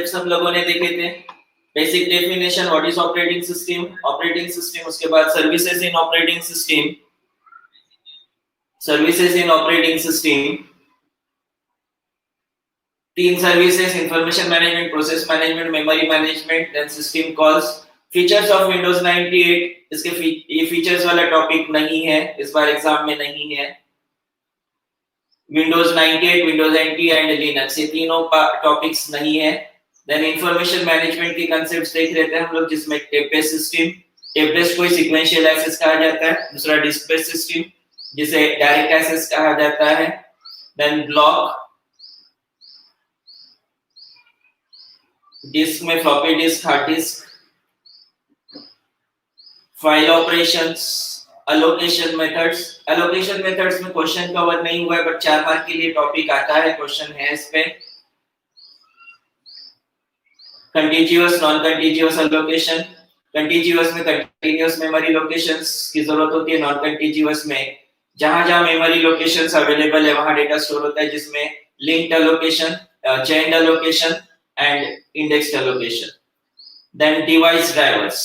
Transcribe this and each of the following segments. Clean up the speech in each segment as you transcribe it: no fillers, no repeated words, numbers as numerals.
Concepts हम लोगों ने देखे थे। Basic definition, what is operating system, operating system, उसके बाद services in operating system, services in operating system, तीन services, information management, process management, memory management, then system calls. Features of Windows 98, इसके ये फीचर्स वाला टॉपिक नहीं है, इस बार exam में नहीं है। Windows 98, Windows NT and Linux, ये तीनों टॉपिक्स नहीं है। देन इंफॉर्मेशन मैनेजमेंट के कांसेप्ट्स देख रहे थे हम लोग, जिसमें tape based system, tape based को सीक्वेंशियल एक्सेस कहा जाता है, दूसरा डिस्क बेस्ड सिस्टम जिसे डायरेक्ट एक्सेस कहा जाता है। देन ब्लॉक, डिस्क में floppy disk, hard disk, file operations, allocation methods. Allocation methods में क्वेश्चन कवर नहीं हुआ है, बट 4 मार्क के लिए टॉपिक आता है, क्वेश्चन है इस पे। Continuous, non continuous allocation, continuous में कंटीन्यूअस मेमोरी लोकेशंस की जरूरत होती है, नॉन कंटीन्यूअस में जहां जहां मेमोरी लोकेशंस अवेलेबल है वहां डेटा स्टोर होता है, जिसमें linked allocation, chained allocation and indexed allocation. Then device drivers,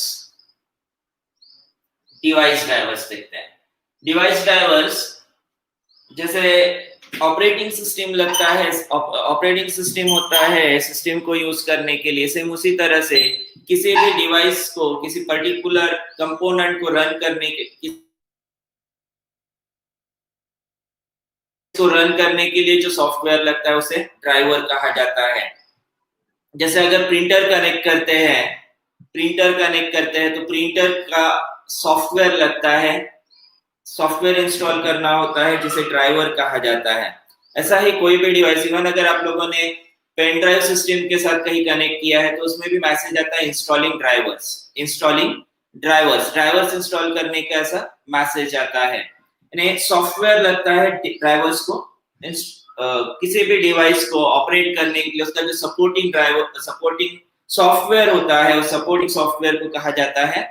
device drivers देखते हैं। डिवाइस ड्राइवर्स जैसे ऑपरेटिंग सिस्टम लगता है, ऑपरेटिंग सिस्टम होता है सिस्टम को यूज करने के लिए, सेम उसी तरह से किसी भी डिवाइस को, किसी पर्टिकुलर कंपोनेंट को रन करने के लिए जो सॉफ्टवेयर लगता है उसे ड्राइवर कहा जाता है। जैसे अगर प्रिंटर कनेक्ट करते हैं तो प्रिंटर का सॉफ्टवेयर लगता है, सॉफ्टवेयर इंस्टॉल करना होता है जिसे ड्राइवर कहा जाता है। ऐसा ही कोई भी डिवाइस, इवन अगर आप लोगों ने पेन ड्राइव सिस्टम के साथ कहीं कनेक्ट किया है तो उसमें भी मैसेज आता है इंस्टॉलिंग ड्राइवर्स, ड्राइवर्स इंस्टॉल करने का ऐसा मैसेज आता है। यानी सॉफ्टवेयर लगता है ड्राइवर्स को, किसी भी डिवाइस को ऑपरेट करने के लिए उसका जो सपोर्टिंग सॉफ्टवेयर होता है, उस सपोर्टिंग सॉफ्टवेयर को कहा जाता है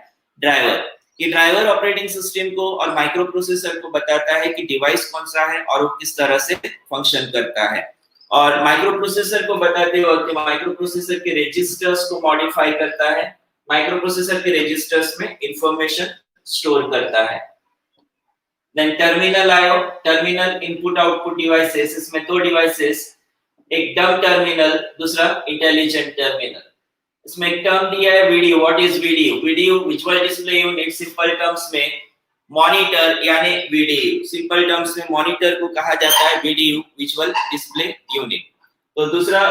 ड्राइवर। ये ड्राइवर ऑपरेटिंग सिस्टम को और माइक्रो प्रोसेसर को बताता है कि डिवाइस कौन सा है और वो किस तरह से फंक्शन करता है। और माइक्रो प्रोसेसर को बताते वक्त माइक्रो प्रोसेसर के रजिस्टर्स को मॉडिफाई करता है, माइक्रो प्रोसेसर के रजिस्टर्स में इंफॉर्मेशन स्टोर करता है। देन टर्मिनल आयो, टर्मिनल इनपुट आउटपुट डिवाइसेस, इसमें दो डिवाइसेस, एक डम टर्मिनल, दूसरा इंटेलिजेंट टर्मिनल। इसमें एक टर्म दिया है video, what is video? Video visual display unit, simple terms में मॉनिटर यानी वीडियो, सिंपल टर्म्स में मॉनिटर को कहा जाता है वीडियो विजुअल डिस्प्ले यूनिट। तो दूसरा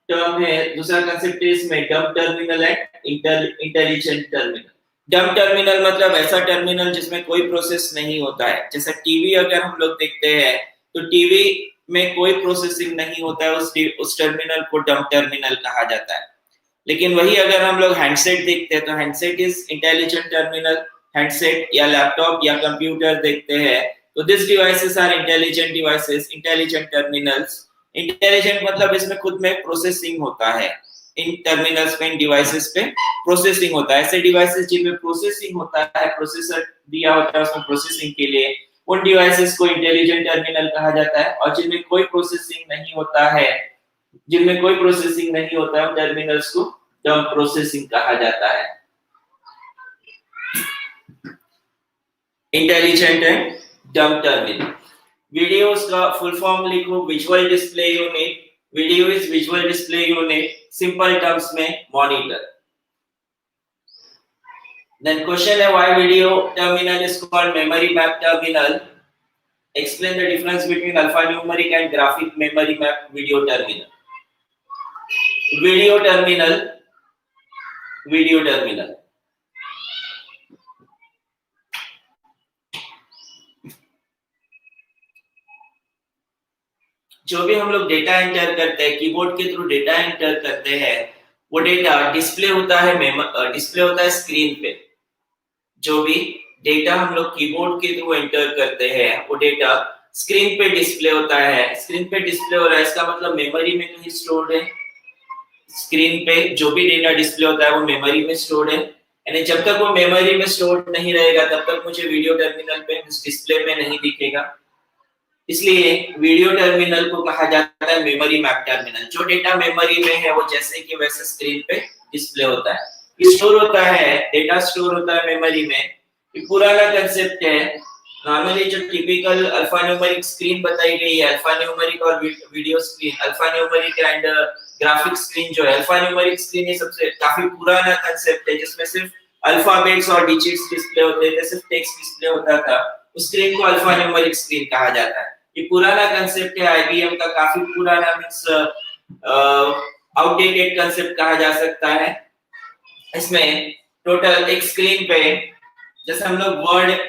टर्म है, दूसरा कांसेप्ट है इसमें डम टर्मिनल है, इंटेलिजेंट टर्मिनल। डम टर्मिनल मतलब ऐसा टर्मिनल जिसमें कोई प्रोसेस नहीं होता है। जैसे टीवी अगर हम लोग देखते हैं तो टीवी में कोई प्रोसेसिंग नहीं होता है, उस टर्मिनल को डम टर्मिनल कहा जाता है। लेकिन वही अगर हम लोग हैंडसेट देखते हैं तो handset is intelligent terminal. Handset या लैपटॉप या कंप्यूटर देखते हैं तो this devices are intelligent devices, intelligent terminals. Intelligent मतलब इसमें खुद में प्रोसेसिंग होता है, इन टर्मिनल्स पे, इन डिवाइसेस पे प्रोसेसिंग होता है। ऐसे डिवाइसेस जिनमें प्रोसेसिंग होता है, प्रोसेसर दिया होता है उसमें प्रोसेसिंग के लिए, उन डिवाइसेस को इंटेलिजेंट टर्मिनल कहा जाता है। और जिनमें कोई प्रोसेसिंग नहीं होता है, उन टर्मिनल्स को डम प्रोसेसिंग कहा जाता है। इंटेलिजेंट एंड डम टर्मिनल। वीडियोस का फुल फॉर्म लिखो, visual display unit, video is visual display unit, simple terms में मॉनिटर। देन क्वेश्चन है why video terminal is called memory map terminal? Explain the difference between alphanumeric and graphic memory map video terminal. Video terminal जो भी हम लोग data enter करते हैं, keyboard के through data enter करते हैं, वो डेटा डिस्प्ले होता है स्क्रीन पे। जो भी डेटा हम लोग कीबोर्ड के थ्रू एंटर करते हैं वो डेटा स्क्रीन पे डिस्प्ले होता है। स्क्रीन पे डिस्प्ले हो रहा है, इसका मतलब मेमोरी में कहीं स्टोर्ड है। स्क्रीन पे जो भी डेटा डिस्प्ले होता है वो मेमोरी में स्टोर्ड है। यानी जब तक वो मेमोरी में स्टोर्ड नहीं रहेगा तब तक मुझे वीडियो टर्मिनल पे डिस्प्ले में नहीं दिखेगा। इसलिए वीडियो टर्मिनल को कहा जाता है मेमोरी मैप टर्मिनल। जो डेटा मेमोरी में है वो जैसे कि वैसे स्क्रीन पे डिस्प्ले होता है, स्टोर होता है, डेटा स्टोर होता है मेमोरी में। ये पुराना कंसेप्ट है। नॉर्मली जो टिपिकल अल्फा न्यूमेरिक स्क्रीन बताई गई है, अल्फा न्यूमेरिक और video screen, alpha numeric and graphic screen जो है, अल्फा न्यूमेरिक स्क्रीन ये सबसे काफी पुराना कंसेप्ट है जिसमें सिर्फ अल्फाबेट्स और डिजिट्स डिस्प्ले होते थे, सिर्फ टेक्स्ट डिस्प्ले होता था। उस स्क्रीन को अल्फा न्यूमेरिक स्क्रीन कहा जाता है। ये पुराना कंसेप्ट है, आईबीएम का काफी पुराना, मींस आउटडेटेड कंसेप्ट कहा जा सकता है। इसमें टोटल एक स्क्रीन पे जैसे हम लोग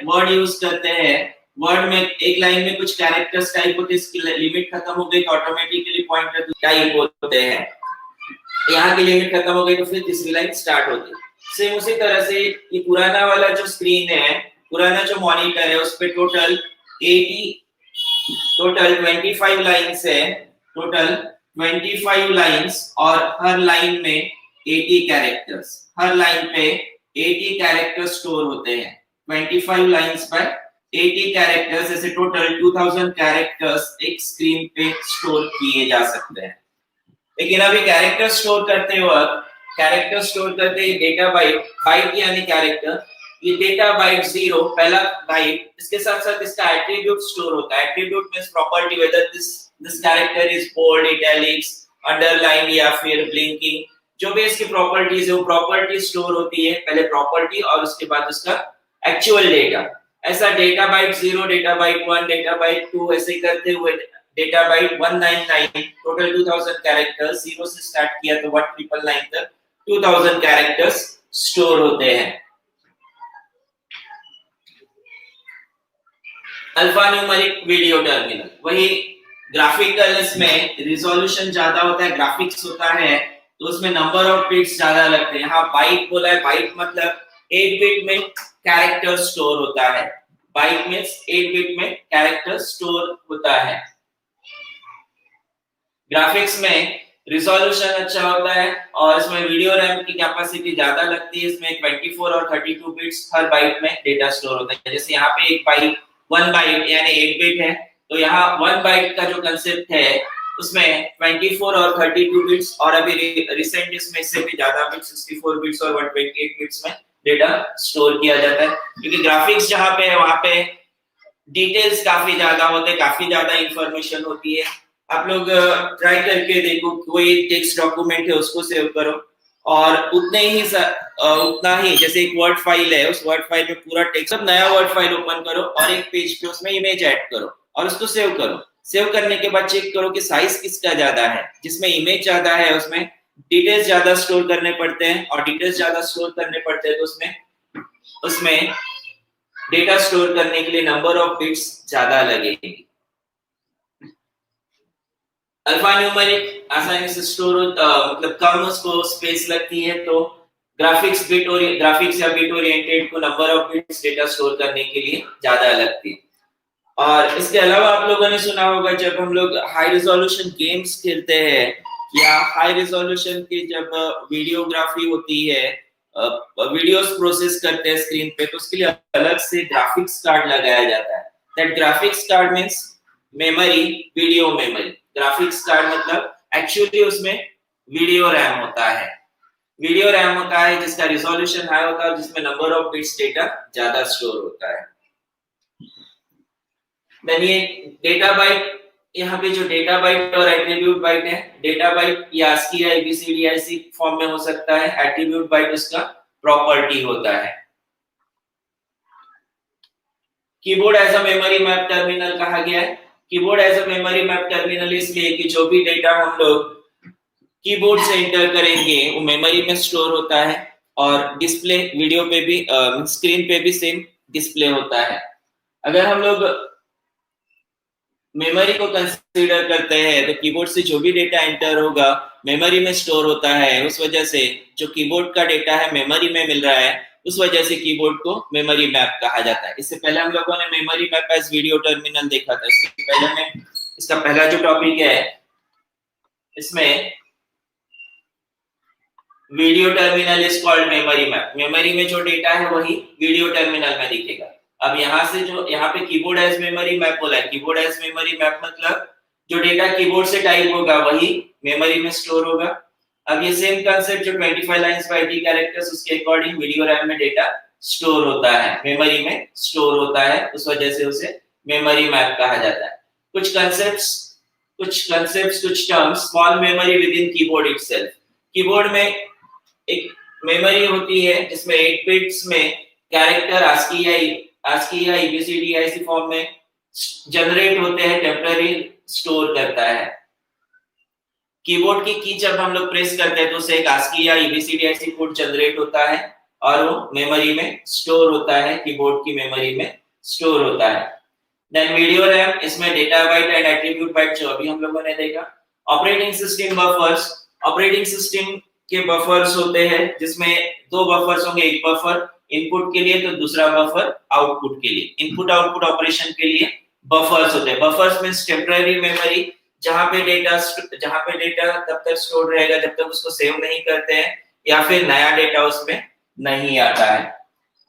वर्ड यूज करते हैं, वर्ड में एक लाइन में कुछ कैरेक्टर्स टाइप होते हैं, इसकी लिमिट खत्म हो गई तो ऑटोमेटिकली पॉइंटर टाइप होते हैं। यहाँ की लिमिट खत्म हो गई तो फिर तीसरी लाइन स्टार्ट होती है। सेम उसी तरह से ये पुराना वाला जो स्क्रीन है, पुराना जो मॉनिटर है, उस पे टोटल 25 लाइंस है, टोटल 25 लाइंस, और हर लाइन में 80 कैरेक्टर्स, हर लाइन पे 80 कैरेक्टर्स स्टोर होते हैं। 25 लाइंस पर 80 कैरेक्टर्स, ऐसे टोटल 2000 कैरेक्टर्स एक स्क्रीन पे स्टोर किए जा सकते हैं। लेकिन अभी कैरेक्टर स्टोर करते वक्त, कैरेक्टर स्टोर करते ही डेटा बाइट, बाइट यानी कैरेक्टर, ये डेटा बाइट 0 पहला बाइट, इसके साथ साथ इसका एट्रीब्यूट स्टोर होता है। Attribute means property, whether this character is bold, italics, underline या फिर ब्लिंकिंग, जो भी इसकी प्रॉपर्टीज है वो प्रॉपर्टी स्टोर होती है। पहले प्रॉपर्टी और उसके बाद उसका एक्चुअल डेटा। ऐसा data byte 0, data byte 1, data byte 2, ऐसे करते हुए डेटा बाइट 199, टोटल 2000 कैरेक्टर्स, 0 से स्टार्ट किया तो 1999 तक 2000 कैरेक्टर्स स्टोर होते हैं। अल्फा न्यूमेरिक वीडियो टर्मिनल, वही ग्राफिकल, इसमें रिजोल्यूशन ज्यादा होता है, ग्राफिक्स होता है तो उसमें नंबर ऑफ बिट्स ज्यादा लगते हैं। यहाँ बाइट बोला है, बाइट मतलब 8 बिट में कैरेक्टर स्टोर होता है। बाइट मींस 8 बिट में कैरेक्टर स्टोर होता है। ग्राफिक्स में रिजोल्यूशन अच्छा होता है और इसमें वीडियो रैम की कैपेसिटी ज्यादा लगती है। इसमें 24 और 32 बिट्स हर बाइट में डेटा स्टोर होता है। जैसे यहाँ पे एक बाइट 1 बाइट यानी 8 बिट है, तो यहाँ 1 बाइट का जो कंसेप्ट है उसमें 24 और 32 बिट्स, और अभी रिसेंट इसमें इससे भी ज्यादा बिट्स, 64 बिट्स और 128 बिट्स में डेटा स्टोर किया जाता है। क्योंकि ग्राफिक्स जहाँ पे है वहां पे डिटेल्स काफी ज्यादा होते हैं, काफी ज्यादा इंफॉर्मेशन होती है। आप लोग ट्राई करके देखो, कोई टेक्स्ट डॉक्यूमेंट है उसको सेव करो और उतना ही जैसे एक वर्ड फाइल है, उस वर्ड फाइल में पूरा टेक्स्ट, सब नया वर्ड फाइल ओपन करो और एक पेज पे उसमें इमेज ऐड करो और उसको सेव करो। सेव करने के बाद चेक करो कि साइज किसका ज्यादा है। जिसमें इमेज ज्यादा है उसमें डिटेल्स ज्यादा स्टोर करने पड़ते हैं, और डिटेल्स ज्यादा स्टोर करने पड़ते हैं तो उसमें डेटा स्टोर करने के लिए नंबर ऑफ बिट्स ज्यादा लगेगी। अल्फा न्यूमेरिक आसानी से स्टोर मतलब कम उसको स्पेस लगती है, तो ग्राफिक्स या बिट ओरिएंटेड को number of bits data store करने के लिए ज्यादा लगती है। और इसके अलावा आप लोगों ने सुना होगा जब हम लोग हाई रिजोल्यूशन गेम्स खेलते हैं या हाई रिजोल्यूशन की जब वीडियोग्राफी होती है, वीडियोस प्रोसेस करते हैं स्क्रीन पे, तो उसके लिए अलग से ग्राफिक्स कार्ड लगाया जाता है। That graphics card means memory, video memory. Graphics card मतलब एक्चुअली उसमें वीडियो रैम होता है, वीडियो रैम होता है जिसका रिजोल्यूशन हाई होता है, जिसमें नंबर ऑफ बिट्स डेटा ज्यादा स्टोर होता है। देन ये डेटा बाइट, यहाँ पे जो डेटा बाइट और एट्रीब्यूट बाइट है, डेटा बाइट या ASCII या ABCD ऐसी फॉर्म में हो सकता है, एट्रीब्यूट बाइट उसका प्रॉपर्टी होता है। Keyboard as a memory map terminal कहा गया है। Keyboard as a memory map terminal इसलिए कि जो भी डेटा हम लोग कीबोर्ड से एंटर करेंगे वो मेमोरी में स्टोर होता है, और डिस्प्ले वीडियो पे भी स्क्रीन पे भी सेम डिस्प्ले होता है। अगर हम लोग मेमोरी को कंसीडर करते हैं तो कीबोर्ड से जो भी डेटा एंटर होगा मेमोरी में स्टोर होता है। उस वजह से जो कीबोर्ड का डेटा है मेमोरी में मिल रहा है, उस वजह से कीबोर्ड को मेमोरी मैप कहा जाता है। इससे पहले हम लोगों ने memory map as video terminal देखा था। इससे पहले में इसका पहला जो टॉपिक है इसमें video terminal is called memory map. Memory में जो डेटा है वही वीडियो टर्मिनल में दिखेगा। अब यहाँ से जो यहाँ पे कीबोर्ड एज मेमोरी मैप बोला है, कीबोर्ड एज मेमोरी मैप मतलब जो डेटा कीबोर्ड से टाइप होगा वही मेमोरी में स्टोर होगा। अब ये सेम कांसेप्ट जो 25 लाइंस बाय 80 कैरेक्टर्स उसके अकॉर्डिंग वीडियो रैम में डेटा स्टोर होता है, मेमोरी में स्टोर होता है, उस वजह से उसे मेमोरी मैप कहा जाता है। कुछ कंसेप्ट्स कुछ terms, small memory with in keyboard itself. Keyboard में एक मेमोरी होती है जिसमें 8 बिट्स में कैरेक्टर ASCII या ABCD ऐसी फॉर्म में जनरेट होते हैं, टेम्पररी स्टोर करता है। कीबोर्ड की की जब हम लोग प्रेस करते हैं तो उससे एक ASCII या ABCD ऐसी कोड जनरेट होता है और वो मेमोरी में स्टोर होता है, कीबोर्ड की मेमोरी में स्टोर होता है। देन वीडियो रैम, इसमें data byte and attribute byte जो अभी हम लोगों ने देखा। Operating system buffers, operating system के बफर्स होते हैं जिसमें दो बफर्स होंगे, एक बफर इनपुट के लिए तो दूसरा बफर आउटपुट के लिए। इनपुट आउटपुट ऑपरेशन के लिए बफर्स होते हैं। बफर्स मींस टेम्पररी मेमोरी, जहां पे डेटा तब तक स्टोर रहेगा जब तक उसको सेव नहीं करते हैं या फिर नया डेटा उसमें नहीं आता है।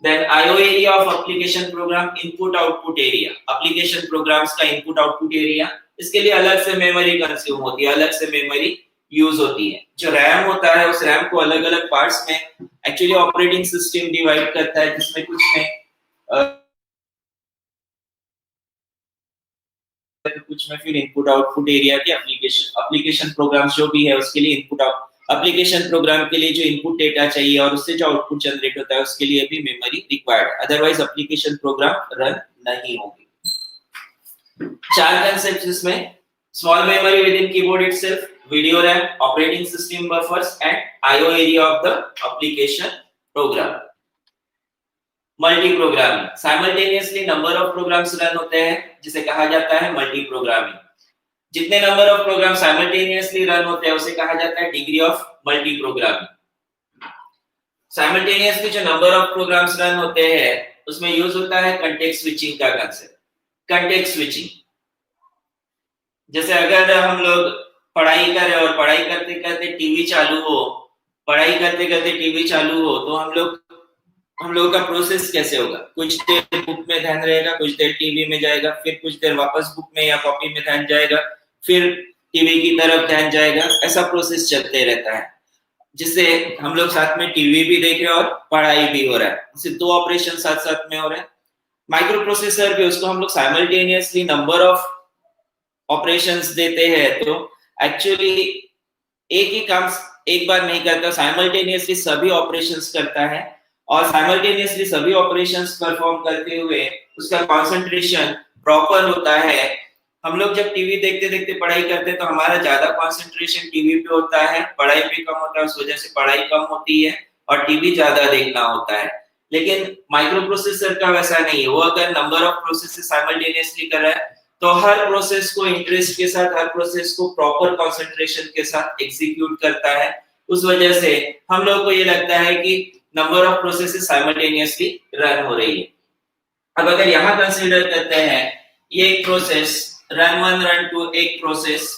Then IO area of application program, input output area, application programs का इनपुट आउटपुट एरिया, इसके लिए अलग से मेमोरी कंज्यूम होती है, अलग से मेमोरी यूज होती है। जो रैम होता है उस रैम को अलग अलग पार्ट्स में एक्चुअली ऑपरेटिंग सिस्टम डिवाइड करता है, जिसमें कुछ में फिर इनपुट आउटपुट एरिया के एप्लीकेशन प्रोग्राम्स जो भी है उसके लिए इनपुट एप्लीकेशन प्रोग्राम के लिए जो इनपुट डेटा चाहिए और उससे जो आउटपुट जनरेट होता है उसके लिए भी memory required, otherwise application program run नहीं होंगे। चार कंसेप्ट्स इसमें, small memory with in keyboard itself, video RAM, operating system buffers and IO area of the application program. Multiprogramming, simultaneously number of programs run होते हैं जिसे कहा जाता है मल्टी प्रोग्रामिंग। जितने number of program simultaneously run होते हैं उसे कहा जाता है degree of multiprogramming. Simultaneously जो नंबर ऑफ प्रोग्राम्स रन होते हैं उसमें यूज होता है कंटेक्स्ट स्विचिंग का कंसेप्ट। कंटेक्स्ट स्विचिंग, जैसे अगर हम लोग पढ़ाई कर रहे और पढ़ाई करते करते टीवी चालू हो, पढ़ाई करते करते टीवी चालू हो तो हम लोगों का प्रोसेस कैसे होगा? कुछ देर बुक में ध्यान रहेगा, कुछ देर टीवी में जाएगा, फिर कुछ देर वापस बुक में या कॉपी में ध्यान जाएगा, फिर टीवी की तरफ ध्यान जाएगा, ऐसा प्रोसेस चलते रहता है, जिससे हम लोग साथ में टीवी भी देख रहे हैं और पढ़ाई भी हो रहा है, सिर्फ दो ऑपरेशन साथ साथ में हो रहे हैं। माइक्रो प्रोसेसर भी, उसको हम लोग साइमल्टेनियसली नंबर ऑफ ऑपरेशंस देते हैं तो एक्चुअली एक ही काम एक बार नहीं करता, साइमल्टेनियसली सभी ऑपरेशंस करता है और साइमल्टेनियसली सभी ऑपरेशंस परफॉर्म करते हुए उसका कंसंट्रेशन प्रॉपर होता है। हम लोग जब टीवी देखते देखते पढ़ाई करते हैं तो हमारा ज्यादा कंसंट्रेशन टीवी पे होता है, पढ़ाई पे कम होता है, उस वजह से पढ़ाई कम होती है और टीवी ज्यादा देखना होता है। लेकिन माइक्रो प्रोसेसर का वैसा नहीं है, वो अगर नंबर ऑफ प्रोसेसेस साइमल्टेनियसली कर रहा है तो हर प्रोसेस को इंटरेस्ट के साथ, हर प्रोसेस को प्रॉपर कंसंट्रेशन के साथ एग्जीक्यूट करता है। उस वजह से हम लोग को ये लगता है कि number of processes simultaneously run हो रही है। अब अगर यहाँ कंसीडर करते हैं ये एक प्रोसेस रन 1 रन 2, एक प्रोसेस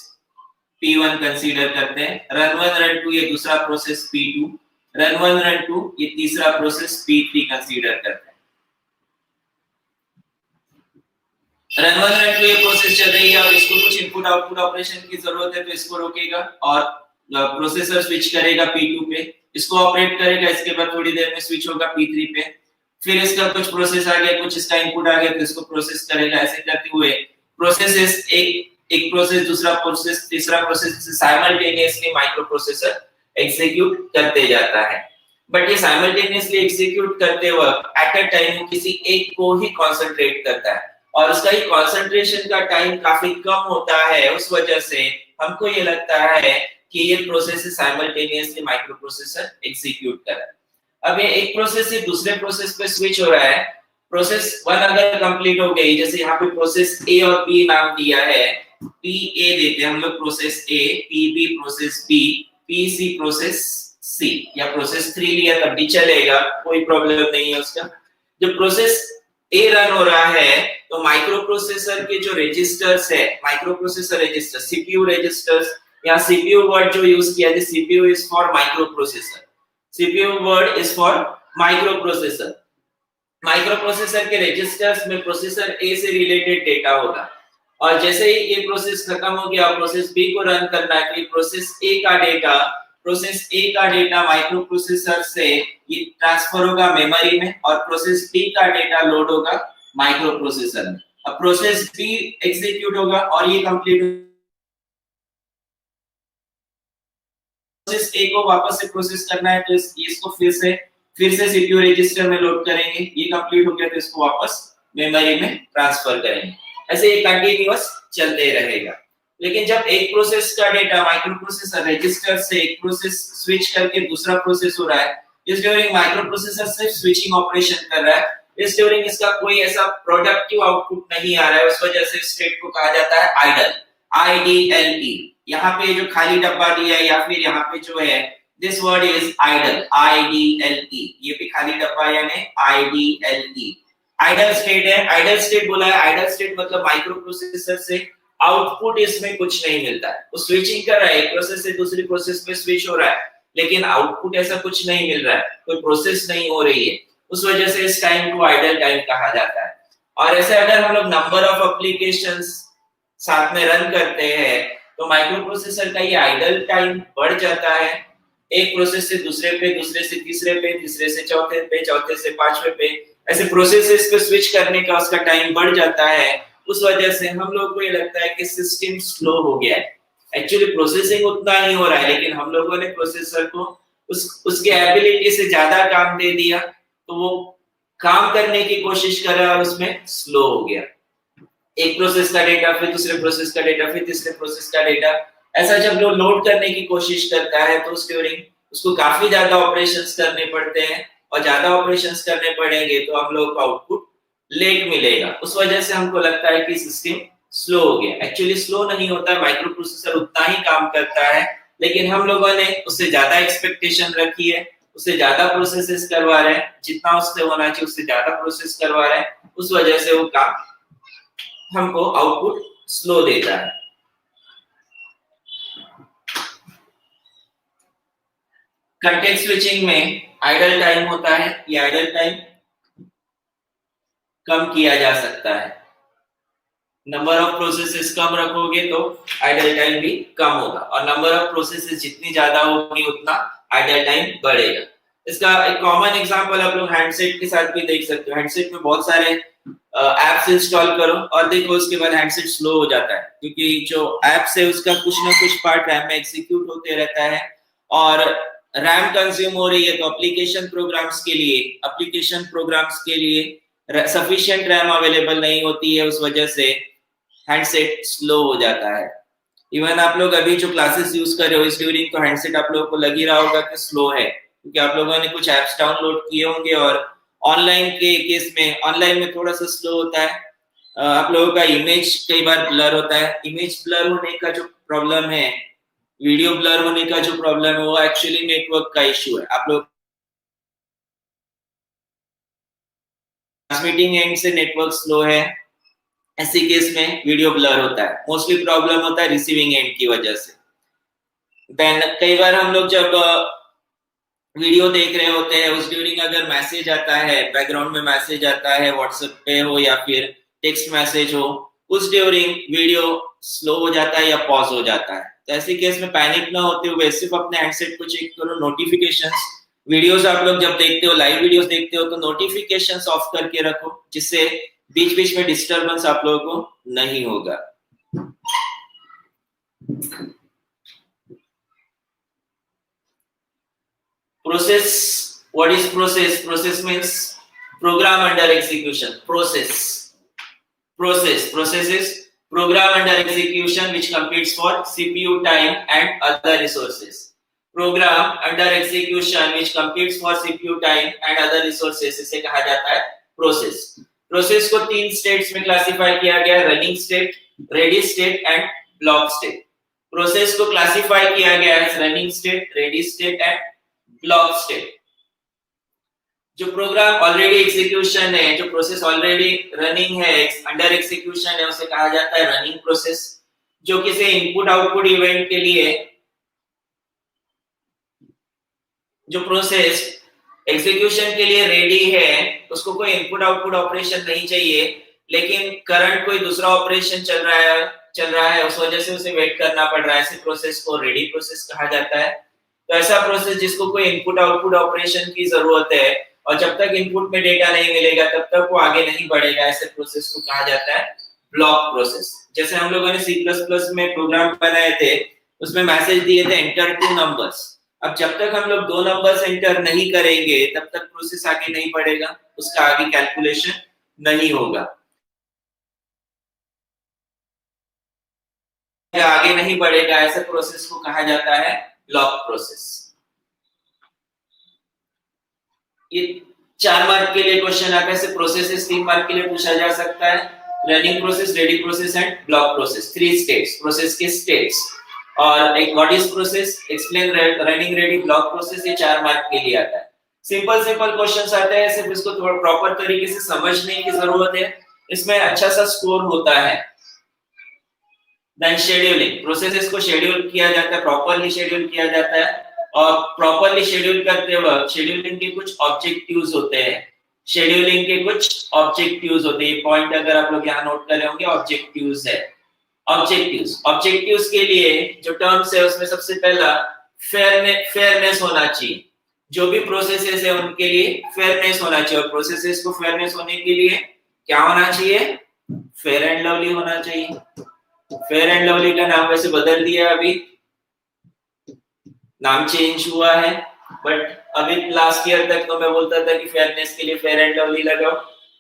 P1 कंसीडर करते हैं, रन 1 रन 2 ये दूसरा प्रोसेस P2, रन 1 रन 2 ये तीसरा प्रोसेस P3 कंसीडर करते हैं। रन 1 रन 2 ये प्रोसेस चल रही है और इसको कुछ इनपुट आउटपुट ऑपरेशन की जरूरत है तो इसको रोकेगा और प्रोसेसर स्विच करेगा P2 पे, इसको ऑपरेट करेगा, इसके बाद थोड़ी देर में स्विच होगा P3 पे, फिर इसका कुछ प्रोसेस आ गया, कुछ इसका इनपुट आ गया तो इसको प्रोसेस करेगा। ऐसे करते हुए प्रोसेसेस एक प्रोसेस दूसरा प्रोसेस तीसरा process simultaneously micro processor execute करते जाता है। बट ये साइमल्टेनियसली एग्जीक्यूट करते वक्त एट अ टाइम किसी एक को ही कंसंट्रेट करता है और उसका ही कंसंट्रेशन का टाइम काफी कम होता है, उस वजह से हमको ये लगता है कि ये process simultaneously micro processor execute कर रहा है। अब ये एक प्रोसेस से दूसरे प्रोसेस पे स्विच हो रहा है। प्रोसेस 1 अगर कंप्लीट हो गई, जैसे यहाँ पे प्रोसेस A और B नाम दिया है, PA देते हैं हम लोग process A, PB process B, PC process C, या प्रोसेस 3 लिया तब भी चलेगा, कोई प्रॉब्लम नहीं है उसका। जब प्रोसेस A रन हो रहा है तो माइक्रो प्रोसेसर के जो रजिस्टर्स है, microprocessor register, CPU registers, या CPU वर्ड जो यूज किया है, CPU is for microprocessor, CPU word is for microprocessor. Microprocessor के रजिस्टर्स में प्रोसेसर ए से रिलेटेड डेटा होगा, और जैसे ही ये प्रोसेस खत्म हो गया, प्रोसेस बी को रन करना है, तो प्रोसेस ए का डेटा माइक्रो प्रोसेसर से ये ट्रांसफर होगा मेमोरी में, और प्रोसेस बी का डेटा लोड होगा माइक्रो प्रोसेसर में। अब प्रोसेस बी एग्जीक्यूट होगा और ये कंप्लीट, प्रोसेस ए को वापस से प्रोसेस करना है, तो इसको फिर से सीपीयू रजिस्टर में लोड करेंगे, ये कंप्लीट हो गया तो इसको वापस मेमोरी में ट्रांसफर करेंगे। ऐसे ये कंटीन्यूअस चलते रहेगा। लेकिन जब एक प्रोसेस का डेटा माइक्रो प्रोसेसर रजिस्टर से एक प्रोसेस स्विच करके दूसरा प्रोसेस हो रहा है, इस ड्यूरिंग माइक्रो प्रोसेसर सिर्फ स्विचिंग ऑपरेशन कर रहा है, इस ड्यूरिंग इसका कोई ऐसा प्रोडक्टिव आउटपुट नहीं आ रहा है, उस वजह से स्टेट को कहा जाता है आइडल, IDLE। यहाँ पे जो खाली डब्बा दिया है या फिर यहाँ पे जो है this word is idle, IDLE, ये भी खाली डब्बा यानी IDLE। आइडल स्टेट है, आइडल स्टेट बोला है, आइडल स्टेट मतलब माइक्रो प्रोसेसर से आउटपुट इसमें कुछ नहीं मिलता है, वो स्विचिंग कर रहा है, एक प्रोसेस से दूसरी प्रोसेस पे स्विच हो रहा है, लेकिन आउटपुट ऐसा कुछ नहीं मिल रहा है, कोई प्रोसेस नहीं हो रही है, उस वजह से इस टाइम को आइडल टाइम कहा जाता है। और ऐसे अगर हम लोग नंबर ऑफ एप्लीकेशंस साथ में रन करते हैं तो माइक्रो प्रोसेसर का ये आइडल टाइम बढ़ जाता है, एक प्रोसेस से दूसरे पे, दूसरे से तीसरे पे, तीसरे से चौथे पे, चौथे से पांचवे पे, ऐसे प्रोसेसेस पे स्विच करने का उसका टाइम बढ़ जाता है। उस वजह से हम लोग को ये लगता है कि सिस्टम स्लो हो गया है, एक्चुअली प्रोसेसिंग उतना ही हो रहा है, लेकिन हम लोगों ने प्रोसेसर को उसके एबिलिटी से ज्यादा काम दे दिया, तो वो काम करने की कोशिश कर रहा है और उसमें स्लो हो गया। एक प्रोसेस का डेटा, फिर दूसरे प्रोसेस का डेटा, फिर तीसरे प्रोसेस का डेटा, ऐसा जब लोग लोड करने की कोशिश करता है तो उस ड्यूरिंग उसको काफी ज्यादा ऑपरेशंस करने पड़ते हैं, और ज्यादा ऑपरेशंस करने पड़ेंगे तो हम लोग को आउटपुट लेट मिलेगा, उस वजह से हमको लगता है कि सिस्टम स्लो हो गया। एक्चुअली स्लो नहीं होता है, माइक्रो प्रोसेसर उतना ही काम करता है, लेकिन हम लोगों ने उससे ज्यादा एक्सपेक्टेशन रखी है, उससे ज्यादा प्रोसेसेस करवा रहे हैं, जितना उससे होना चाहिए उससे ज्यादा प्रोसेस करवा रहे हैं, उस वजह से वो काम हमको आउटपुट स्लो देता है। कंटेक्स्ट स्विचिंग में आइडल टाइम होता है, ये आइडल टाइम कम किया जा सकता है, नंबर ऑफ प्रोसेसेस कम रखोगे तो आइडल टाइम भी कम होगा, और नंबर ऑफ प्रोसेसेस जितनी ज्यादा होगी उतना आइडल टाइम बढ़ेगा। इसका एक कॉमन एग्जांपल आप लोग हैंडसेट के साथ भी देख सकते हो, हैंडसेट में बहुत सारे एप्स इंस्टॉल करो और देखो उसके बाद हैंडसेट स्लो हो जाता है, क्योंकि जो एप्स है उसका कुछ ना कुछ पार्ट रैम में एग्जीक्यूट होते रहता है और रैम कंज्यूम हो रही है, तो एप्लीकेशन प्रोग्राम्स के लिए सफिशिएंट रैम अवेलेबल नहीं होती है, उस वजह से हैंडसेट स्लो हो जाता है। इवन आप लोग अभी जो क्लासेस यूज कर रहे हो इस ड्यूरिंग, तो हैंडसेट आप लोगों को लग ही रहा होगा कि स्लो है, क्योंकि आप लोगों ने कुछ एप्स डाउनलोड किए होंगे और ऑनलाइन के केस में ऑनलाइन में थोड़ा सा स्लो होता है। आप लोगों का इमेज कई बार ब्लर होता है, इमेज ब्लर होने का जो प्रॉब्लम है, वीडियो ब्लर होने का जो प्रॉब्लम है, वो एक्चुअली नेटवर्क का इश्यू है। आप लोग ट्रांसमिटिंग एंड से नेटवर्क स्लो है, ऐसे केस में वीडियो ब्लर होता है, मोस्टली प्रॉब्लम होता है रिसीविंग एंड की वजह से। देन कई बार हम लोग जब वीडियो देख रहे होते हैं उस ड्यूरिंग अगर मैसेज आता है, बैकग्राउंड में मैसेज आता है, व्हाट्सएप पे हो या फिर टेक्स्ट मैसेज हो, उस ड्यूरिंग वीडियो स्लो हो जाता है या पॉज हो जाता है, तो ऐसे केस में पैनिक ना होते हुए सिर्फ अपने हैंडसेट को चेक करो, नोटिफिकेशंस, वीडियोस आप लोग जब देखते हो, लाइव वीडियोस देखते हो तो नोटिफिकेशंस ऑफ करके रखो, जिससे बीच बीच में डिस्टरबेंस आप लोगों को नहीं होगा। Process, what is process? Process means program under execution. Process is program under execution which competes for CPU time and other resources. Program under execution which competes for CPU time and other resources, इसे कहा जाता है process. Process को 3 states में classify किया गया है, running state, ready state and block state. Process को क्लासिफाई किया गया है running state, ready state and block state. जो प्रोग्राम ऑलरेडी एग्जीक्यूशन है, जो प्रोसेस ऑलरेडी रनिंग है, अंडर एग्जीक्यूशन है, उसे कहा जाता है रनिंग प्रोसेस। जो किसी इनपुट आउटपुट इवेंट के लिए जो प्रोसेस एग्जीक्यूशन के लिए रेडी है, उसको कोई इनपुट आउटपुट ऑपरेशन नहीं चाहिए, लेकिन करंट कोई दूसरा ऑपरेशन चल रहा है, उस वजह से उसे वेट करना पड़ रहा है, ऐसे प्रोसेस को रेडी प्रोसेस कहा जाता है। तो ऐसा प्रोसेस जिसको कोई इनपुट आउटपुट ऑपरेशन की जरूरत है और जब तक इनपुट में डेटा नहीं मिलेगा तब तक वो आगे नहीं बढ़ेगा, ऐसे प्रोसेस को कहा जाता है ब्लॉक प्रोसेस। जैसे हम लोगों ने C++ में प्रोग्राम बनाए थे, उसमें मैसेज दिए थे एंटर 2 नंबर्स। अब जब तक हम लोग 2 नंबर्स एंटर नहीं करेंगे तब तक प्रोसेस आगे नहीं बढ़ेगा, उसका आगे कैलकुलेशन नहीं होगा, आगे नहीं बढ़ेगा, ऐसे प्रोसेस को कहा जाता है ब्लॉक प्रोसेस। ये 4 मार्क के लिए क्वेश्चन आता है, प्रोसेसेस 3 मार्क के लिए पूछा जा सकता है, running process, ready process and block process, 3 states, process के स्टेट्स। और एक what is process, explain running, ready, block process, ये 4 मार्क के लिए आता है। सिंपल क्वेश्चंस आते हैं, सिर्फ इसको थोड़ा प्रॉपर तरीके से समझने की जरूरत है, इसमें अच्छा सा स्कोर होता है। देन शेड्यूलिंग, प्रोसेसेस को शेड्यूल किया जाता है, प्रॉपर्ली शेड्यूल किया जाता है, और प्रॉपर्ली शेड्यूल करते वक्त शेड्यूलिंग के कुछ ऑब्जेक्टिव्स होते हैं, शेड्यूलिंग के कुछ ऑब्जेक्टिव्स होते हैं, ये पॉइंट अगर आप लोग यहाँ नोट कर रहे होंगे, ऑब्जेक्टिव्स है। ऑब्जेक्टिव्स के लिए जो टर्म्स है उसमें सबसे पहला फेयरनेस होना चाहिए, जो भी प्रोसेसेस है उनके लिए फेयरनेस होना चाहिए, और प्रोसेसेस को फेयरनेस होने के लिए क्या होना चाहिए, फेयर एंड लवली होना चाहिए। फेयर एंड लवली का नाम वैसे बदल दिया, अभी नाम चेंज हुआ है, बट अभी लास्ट ईयर तक तो मैं बोलता था कि फेयरनेस के लिए फेयर एंड लवली लगाओ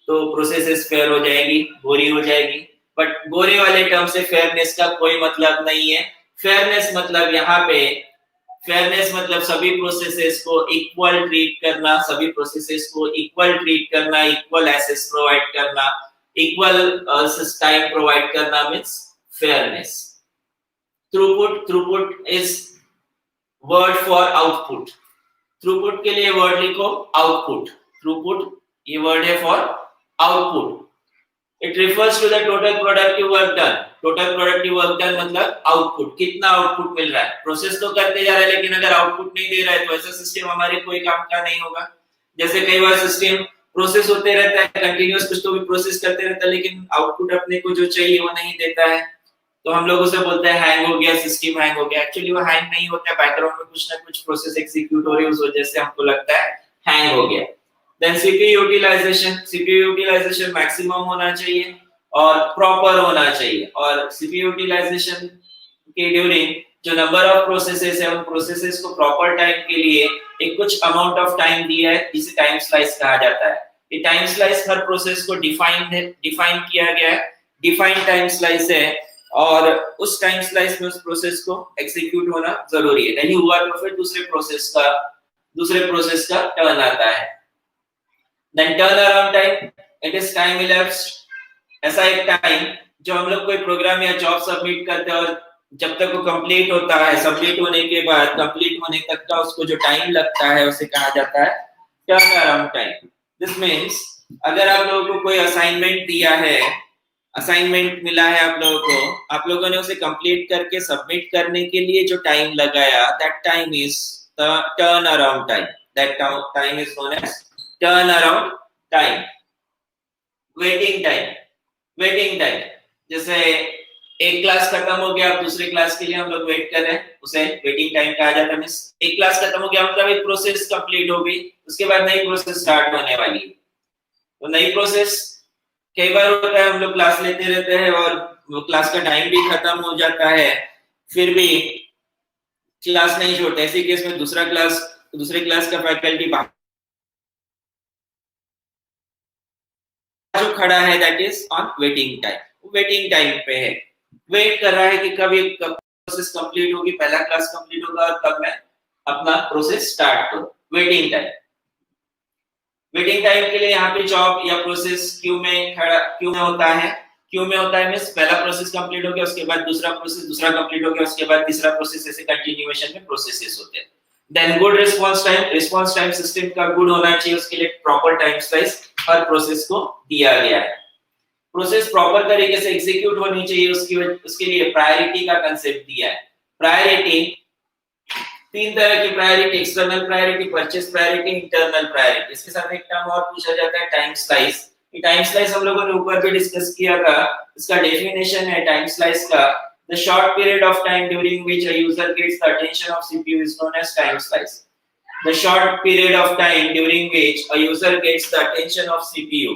तो प्रोसेसेस फेयर हो जाएगी, गोरी हो जाएगी, बट गोरे वाले टर्म से फेयरनेस का कोई मतलब नहीं है। फेयरनेस मतलब यहाँ पे फेयरनेस मतलब सभी प्रोसेसेस को इक्वल ट्रीट करना, सभी प्रोसेसेस को इक्वल ट्रीट करना, इक्वल एक्सेस प्रोवाइड करना, इक्वल टाइम प्रोवाइड करना means fairness. Throughput is word for output. Throughput के लिए word लिखो output. Throughput ये word है for output. It refers to the total productive work done. Total productive work done मतलब output, कितना output मिल रहा है। प्रोसेस तो करते जा रहे हैं लेकिन अगर output नहीं दे रहा है तो ऐसा सिस्टम हमारे कोई काम का नहीं होगा। जैसे कई बार सिस्टम प्रोसेस होते रहता है, कंटिन्यूअस कुछ तो भी प्रोसेस करते रहता है, लेकिन आउटपुट अपने को जो चाहिए वो नहीं देता है, तो हम लोग उसे बोलते हैं हैंग हो गया, सिस्टम हैंग हो गया। एक्चुअली वो हैंग नहीं होता है, बैकग्राउंड में कुछ ना कुछ प्रोसेस एग्जीक्यूट हो रही है, उस वजह से हमको लगता है हैंग हो गया। देन सीपीयू यूटिलाइजेशन मैक्सिमम होना चाहिए और प्रॉपर होना चाहिए, और सीपीयू यूटिलाइजेशन के ड्यूरिंग जो नंबर ऑफ प्रोसेसेस है उन प्रोसेसेस को प्रॉपर टाइम के लिए एक कुछ अमाउंट ऑफ टाइम दिया है, जिसे टाइम स्लाइस कहा जाता है। ये टाइम स्लाइस हर प्रोसेस को डिफाइन किया गया है, डिफाइंड टाइम स्लाइस है, और उस टाइम स्लाइस में उस प्रोसेस को एग्जीक्यूट होना जरूरी है, नहीं हुआ तो फिर दूसरे प्रोसेस का टर्न आता है। Then turn around time, it is time elapsed, ऐसा एक टाइम जो हम लोग कोई प्रोग्राम या जॉब सबमिट करते हैं और जब तक वो कंप्लीट होता है, सबमिट होने के बाद कंप्लीट होने तक का उसको जो टाइम लगता है उसे कहा जाता है turn around time. This means अगर आप लोगों को कोई असाइनमेंट दिया है, असाइनमेंट मिला है आप लोगों को, आप लोगों ने उसे कंप्लीट करके सबमिट करने के लिए जो टाइम लगाया, that time is the turn around time, that time is known as turn around time. Waiting time जैसे एक क्लास खत्म हो गया, अब दूसरे क्लास के लिए हम लोग वेट कर रहे हैं, उसे वेटिंग टाइम कहा जाता है। मींस एक क्लास खत्म हो गया मतलब एक प्रोसेस कंप्लीट हो गई, उसके बाद नई प्रोसेस स्टार्ट होने वाली है। तो नई प्रोसेस कई बार होता है हम लोग क्लास लेते रहते हैं और वो क्लास का टाइम भी खत्म हो जाता है, फिर भी क्लास नहीं छोड़ते। ऐसे केस में दूसरे क्लास का फैकल्टी जो खड़ा है that is on waiting time, waiting time पे है, वेट कर रहा है कि कब ये प्रोसेस कंप्लीट होगी, पहला क्लास कंप्लीट होगा और तब मैं अपना प्रोसेस स्टार्ट करूं। वेटिंग टाइम के लिए यहाँ पे जॉब या प्रोसेस क्यू में होता है मींस पहला प्रोसेस कंप्लीट हो गया, उसके बाद दूसरा कंप्लीट हो गया, उसके बाद तीसरा प्रोसेस, ऐसे कंटिन्यूएशन में प्रोसेसेस होते हैं। Then good response time system का गुड होना चाहिए, उसके लिए प्रॉपर टाइम स्लाइस हर प्रोसेस को दिया गया है। प्रोसेस प्रॉपर तरीके से एग्जीक्यूट होनी चाहिए, उसके लिए प्रायोरिटी का कांसेप्ट दिया है। प्रायोरिटी तीन तरह की priority, external priority, purchase priority, internal priority. इसके साथ एक टर्म और पूछा जाता है टाइम स्लाइस। ये टाइम स्लाइस हम लोगों ने ऊपर भी डिस्कस किया था। इसका डेफिनेशन है टाइम स्लाइस का, the short period of time during which a user gets the attention of CPU is known as time slice. The short period of time during which a user gets the attention of CPU.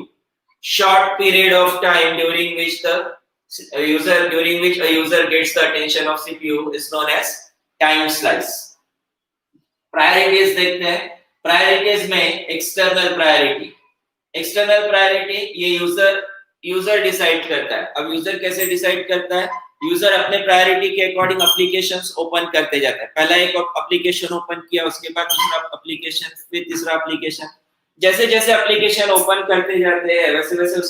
Short period of time during which a user gets the attention of CPU is known as time slice. Priorities देखते हैं। Priorities में external priority. External priority ये user decide करता है। अब user कैसे decide करता है? यूजर अपने प्रायोरिटी के अकॉर्डिंग एप्लीकेशंस ओपन करते जाता है। पहला एक एप्लीकेशन ओपन किया, उसके बाद दूसरा एप्लीकेशन, फिर तीसरा एप्लीकेशन। जैसे जैसे एप्लीकेशन ओपन करते जाते हैं वैसे वैसे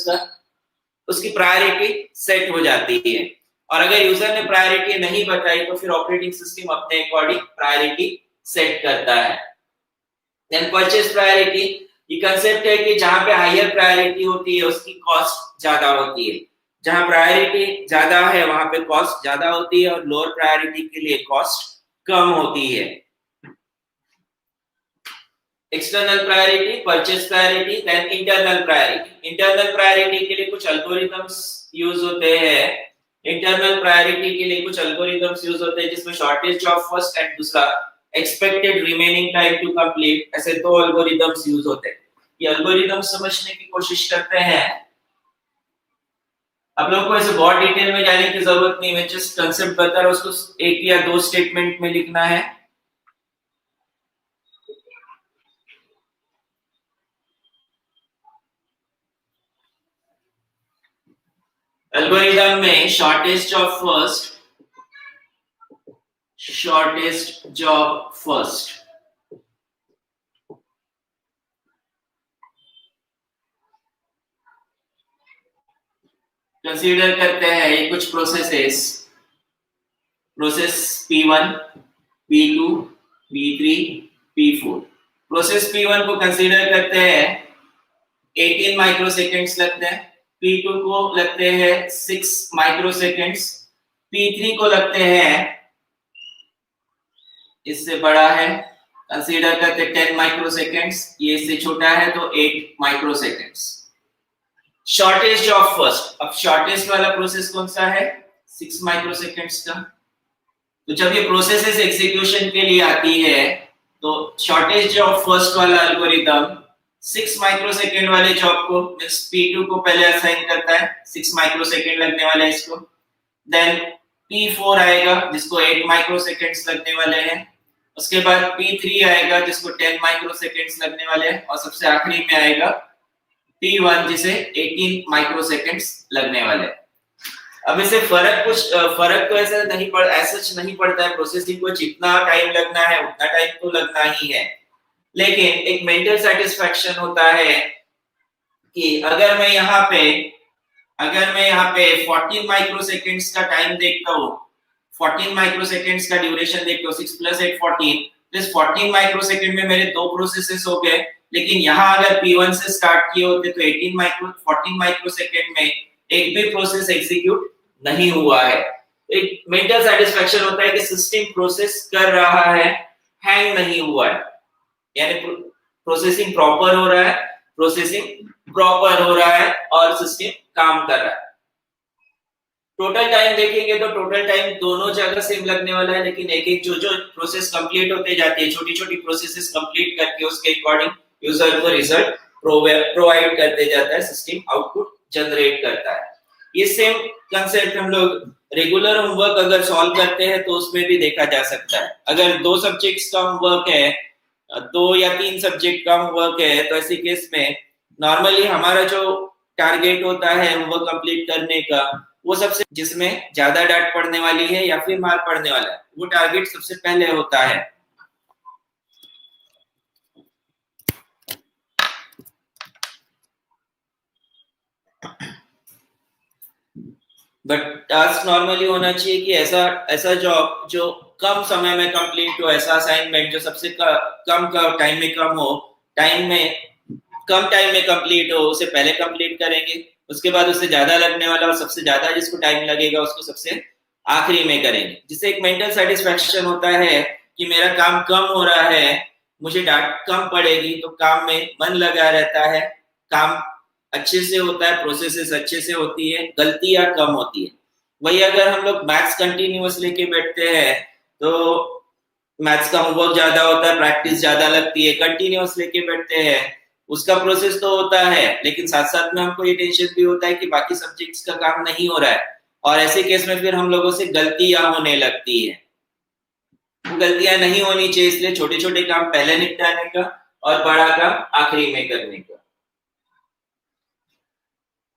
उसकी प्रायोरिटी सेट हो जाती है। और अगर यूजर ने प्रायोरिटी नहीं बताई तो फिर ऑपरेटिंग सिस्टम अपने अकॉर्डिंग प्रायोरिटी सेट करता है। देन परचेज प्रायोरिटी, ये कंसेप्ट है कि जहां पे हायर प्रायोरिटी होती है उसकी कॉस्ट ज्यादा होती है। जहां प्रायोरिटी ज्यादा है वहां पे कॉस्ट ज्यादा होती है और लोअर प्रायोरिटी के लिए कॉस्ट कम होती है। External priority, purchase priority, then internal priority. Internal priority के लिए कुछ एल्गोरिथम्स यूज होते हैं। इंटरनल प्रायोरिटी के लिए कुछ एल्गोरिथम्स यूज होते हैं जिसमें शॉर्टेज ऑफ फर्स्ट एंड दूसरा expected remaining time to complete, ऐसे दो एल्गोरिथम्स यूज होते हैं। ये एल्गोरिथम्स समझने की कोशिश करते हैं। आप लोगों को ऐसे बहुत डिटेल में जाने की जरूरत नहीं, मैं जस्ट कंसेप्ट बता रहा हूं, उसको एक या दो स्टेटमेंट में लिखना है। एल्गोरिथम में शॉर्टेस्ट जॉब फर्स्ट कंसीडर करते हैं। ये कुछ process P1, P2, P3, P4। Process P1 को कंसीडर करते हैं 18 माइक्रोसेकंड्स लगते हैं, P2 को लगते हैं 6 माइक्रोसेकंड्स, P3 को लगते हैं, इससे बड़ा है कंसीडर करते 10 माइक्रोसेकंड्स, ये इससे छोटा है तो 8 माइक्रोसेकंड्स। शॉर्टेस्ट ऑफ फर्स्ट, अब शॉर्टेस्ट वाला प्रोसेस कौन सा है? 6 माइक्रोसेकंड्स का। तो जब ये प्रोसेसेस एग्जीक्यूशन के लिए आती है तो शॉर्टेस्ट ऑफ फर्स्ट वाला एल्गोरिथम 6 माइक्रोसेकंड वाले जॉब को मींस P2 को पहले असाइन करता है, 6 माइक्रोसेकंड लगने वाले हैं इसको। देन P4 आएगा जिसको 8 माइक्रोसेकंड्स लगने वाले हैं। उसके बाद P3 आएगा जिसको 10 माइक्रोसेकंड्स लगने वाले हैं और सबसे आखिरी में आएगा P1 जिसे 18 माइक्रोसेकंड्स लगने वाले हैं। अब इसे फर्क तो ऐसा नहीं पड़ता है, प्रोसेसिंग को जितना टाइम लगना है उतना टाइम तो लगना ही है, लेकिन एक मेंटल सेटिस्फैक्शन होता है कि अगर मैं यहाँ पे 14 माइक्रोसेकंड्स का टाइम देखता हूँ, 14 माइक्रोसेकंड्स का ड्यूरेशन देखता हूँ, 6 + 8 14, प्लस 14 माइक्रोसेकंड में मेरे दो प्रोसेसेस हो गए। लेकिन यहाँ अगर P1 से स्टार्ट किए होते तो 14 माइक्रोसेकंड में एक भी प्रोसेस एग्जीक्यूट नहीं हुआ है। एक मेंटल सेटिस्फैक्शन होता है कि सिस्टम प्रोसेस कर रहा है, हैंग नहीं हुआ है, यानी प्रोसेसिंग प्रॉपर हो रहा है और सिस्टम काम कर रहा है। टोटल टाइम देखेंगे तो टोटल टाइम दोनों जगह सेम लगने वाला है, लेकिन एक जो प्रोसेस कंप्लीट होते जाती है, छोटी-छोटी प्रोसेसेस कंप्लीट करके उसके अकॉर्डिंग यूजर को रिजल्ट प्रोवाइड करते जाता है, सिस्टम आउटपुट जनरेट करता है। ये सेम कंसेप्ट हम लोग रेगुलर होमवर्क अगर सॉल्व करते हैं तो उसमें भी देखा जा सकता है। अगर 2 सब्जेक्ट्स का होमवर्क है, 2 या 3 सब्जेक्ट का होमवर्क है, तो ऐसे केस में नॉर्मली हमारा जो टारगेट होता है होमवर्क कंप्लीट करने का, वो सबसे जिसमें ज्यादा डांट पड़ने वाली है या फिर मार पड़ने वाला है, वो टारगेट सबसे पहले होता है। बट टास्क नॉर्मली होना चाहिए कि ऐसा जॉब जो कम समय में कंप्लीट हो, ऐसा असाइनमेंट जो सबसे कम टाइम में कम टाइम में कंप्लीट हो, उसे पहले कंप्लीट करेंगे। उसके बाद उससे ज्यादा लगने वाला और सबसे ज्यादा जिसको टाइम लगेगा उसको सबसे आखिरी में करेंगे, जिससे एक मेंटल सेटिस्फैक्शन होता है कि मेरा काम कम हो रहा है, मुझे डांट कम पड़ेगी, तो काम में मन लगा रहता है, काम अच्छे से होता है, प्रोसेसेस अच्छे से होती है, गलतियां कम होती है। वही अगर हम लोग मैथ्स कंटिन्यूअस लेके बैठते हैं तो मैथ्स का होमवर्क ज्यादा होता है, प्रैक्टिस ज्यादा लगती है, कंटिन्यूअस लेके बैठते हैं, उसका प्रोसेस तो होता है, लेकिन साथ साथ में हमको ये टेंशन भी होता है कि बाकी सब्जेक्ट्स का काम नहीं हो रहा है, और ऐसे केस में फिर हम लोगों से गलतियां होने लगती है। वो गलतियां नहीं होनी चाहिए, इसलिए छोटे छोटे काम पहले निपटाने का और बड़ा काम आखिरी में करने का।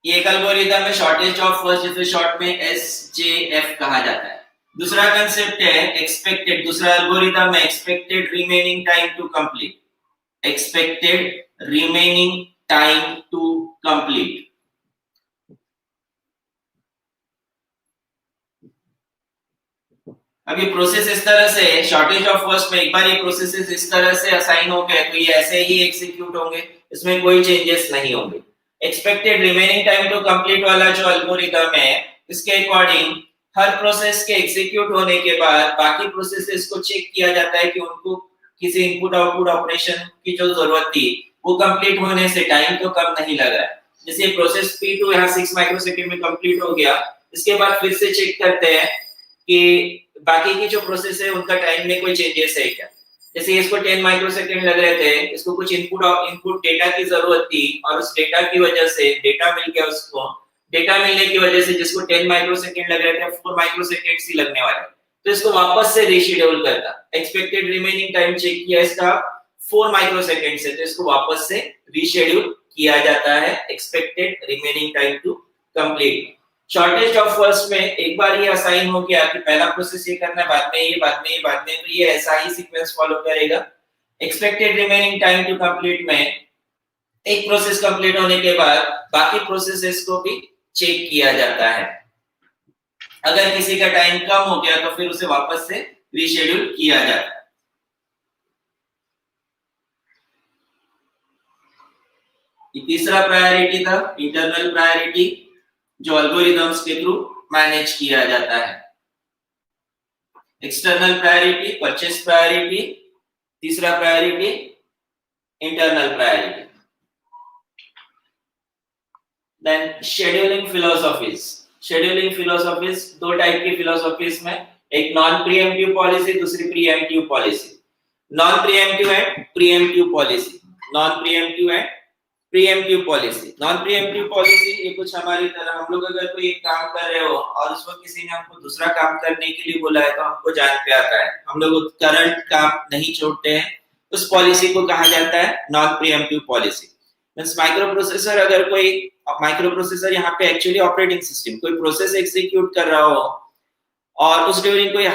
ये एक एल्गोरिथम है शॉर्टेज ऑफ फर्स्ट, जिसे शॉर्ट में एसजेएफ कहा जाता है। दूसरा कंसेप्ट है एक्सपेक्टेड, दूसरा एल्गोरिथम है expected remaining time to complete, expected remaining time to complete. अभी प्रोसेस इस तरह से, शॉर्टेज ऑफ फर्स्ट में एक बार ये प्रोसेसेस इस तरह से असाइन हो गए तो ये ऐसे ही एग्जीक्यूट होंगे, इसमें कोई चेंजेस नहीं होंगे। Expected remaining time to complete वाला जो एल्गोरिथम है, इसके अकॉर्डिंग हर प्रोसेस के एग्जीक्यूट होने के बाद बाकी प्रोसेसेस को चेक किया जाता है कि उनको किसी इनपुट आउटपुट ऑपरेशन की जो जरूरत थी वो कंप्लीट होने से टाइम तो कम नहीं लगा है। जैसे प्रोसेस P2 यहाँ 6 माइक्रोसेकंड में कंप्लीट हो गया, इसके बाद फिर से चेक करते हैं कि बाकी की जो प्रोसेस है उनका टाइम में कोई चेंजेस है क्या। जैसे इसको 10 माइक्रोसेकंड लग रहे थे, इसको कुछ इनपुट डेटा की जरूरत थी और उस डेटा की वजह से डेटा मिल गया, उसको डेटा मिलने की वजह से जिसको 10 माइक्रोसेकंड लग रहे थे 4 माइक्रोसेकंड ही लगने वाले, तो इसको वापस से रीशेड्यूल करता। एक्सपेक्टेड रिमेनिंग टाइम चेक किया इसका 4 माइक्रोसेकंड से, तो इसको वापस से रीशेड्यूल किया जाता है expected remaining time to complete. Shortage of first में एक बार ये असाइन हो गया कि पहला प्रोसेस ये करना है, बाद में ये, बाद में ये, बाद में, तो ये ऐसा ही सीक्वेंस फॉलो करेगा। Expected remaining time to complete में एक प्रोसेस कंप्लीट होने के बाद बाकी प्रोसेसेस को भी चेक किया जाता है। अगर किसी का टाइम कम हो गया तो फिर उसे वापस से रीशेड्यूल किया जाता है। तीसरा प्रायोरिटी था इंटरनल प्रायोरिटी, जो एल्गोरिथम्स के थ्रू मैनेज किया जाता है। एक्सटर्नल प्रायोरिटी, परचेस प्रायोरिटी, तीसरा priority internal priority. Then scheduling philosophies, scheduling philosophies दो टाइप की फिलोसॉफीज में, एक नॉन प्रीएम्प्टिव पॉलिसी, दूसरी preemptive policy. Non preemptive and preemptive policy, non preemptive and preemptive policy. Non preemptive policy ये कुछ हमारी तरह, हम लोग अगर कोई एक काम कर रहे हो और उस वक्त किसी ने हमको दूसरा काम करने के लिए बोला है तो हमको जान पे आता है, हम लोग करंट काम नहीं छोड़ते हैं, उस पॉलिसी को कहा जाता है non preemptive policy. Means micro processor, अगर कोई माइक्रो प्रोसेसर यहाँ पे एक्चुअली ऑपरेटिंग सिस्टम कोई प्रोसेस एग्जीक्यूट कर रहा हो और उस ड्यूरिंग कोई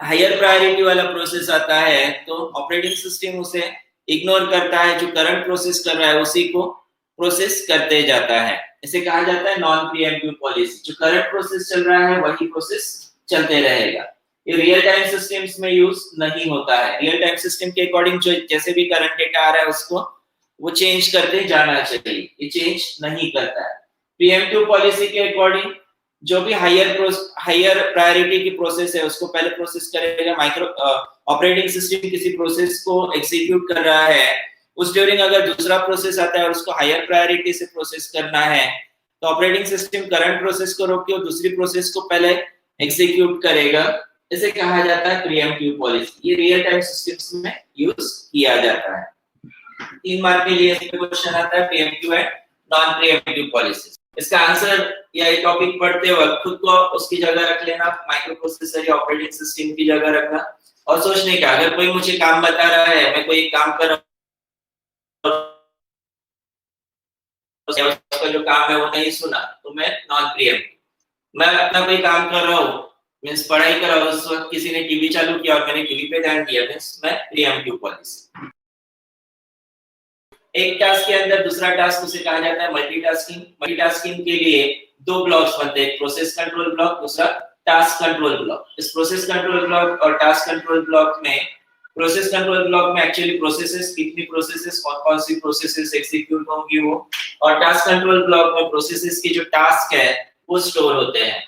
हायर प्रायोरिटी वाला प्रोसेस आता है, तो ऑपरेटिंग सिस्टम उसे इग्नोर करता है, जो करंट प्रोसेस कर रहा है उसी को प्रोसेस करते जाता है। इसे कहा जाता है नॉन प्रीएम्प्टिव पॉलिसी। जो करंट प्रोसेस चल रहा है वही प्रोसेस चलते रहेगा। ये रियल टाइम सिस्टम्स में यूज नहीं होता है। रियल टाइम सिस्टम के अकॉर्डिंग जो जैसे भी करंट डेटा आ रहा है उसको वो चेंज करते जाना चाहिए, ये चेंज नहीं करता है। प्रीएम्प्टिव पॉलिसी के अकॉर्डिंग जो भी हायर प्रायोरिटी की प्रोसेस है उसको पहले प्रोसेस करेगा। माइक्रो ऑपरेटिंग सिस्टम किसी प्रोसेस को एग्जीक्यूट कर रहा है, उस ड्यूरिंग अगर दूसरा प्रोसेस आता है और उसको हायर प्रायोरिटी से प्रोसेस करना है, तो ऑपरेटिंग सिस्टम करंट प्रोसेस को रोक के दूसरी प्रोसेस को पहले एग्जीक्यूट करेगा। इसे कहा जाता है प्रीएम्प्टिव पॉलिसी। ये रियल टाइम सिस्टम्स में यूज किया जाता है। 3 मार्क के लिए क्वेश्चन आता है pre-emptive and non preemptive policy. इसका आंसर या ये टॉपिक पढ़ते वक्त खुद को उसकी जगह रख लेना, माइक्रो प्रोसेसर या ऑपरेटिंग सिस्टम की जगह रखना और सोचने का, अगर कोई मुझे काम बता रहा है, मैं कोई काम कर रहा हूं, उसका जो काम है वो नहीं सुना तो मैं नॉन प्रीएम्प्टिव। मैं अपना कोई काम कर रहा हूँ, मींस पढ़ाई कर रहा हूँ, उस वक्त किसी ने टीवी चालू किया और मैंने टीवी पे ध्यान दिया, मींस मैं प्रीएम्प्टिव पॉलिसी। एक टास्क के अंदर दूसरा टास्क उसे कहा जाता है मल्टीटास्किंग। मल्टीटास्किंग के लिए 2 ब्लॉक्स बनते हैं, एक प्रोसेस कंट्रोल ब्लॉक, दूसरा टास्क कंट्रोल ब्लॉक। इस प्रोसेस कंट्रोल ब्लॉक और टास्क कंट्रोल ब्लॉक में, प्रोसेस कंट्रोल ब्लॉक में एक्चुअली प्रोसेसेस, कितनी प्रोसेसेस, कौन सी प्रोसेसेस एग्जीक्यूट होंगी वो, और टास्क कंट्रोल ब्लॉक में प्रोसेसेस की जो टास्क है वो स्टोर होते हैं।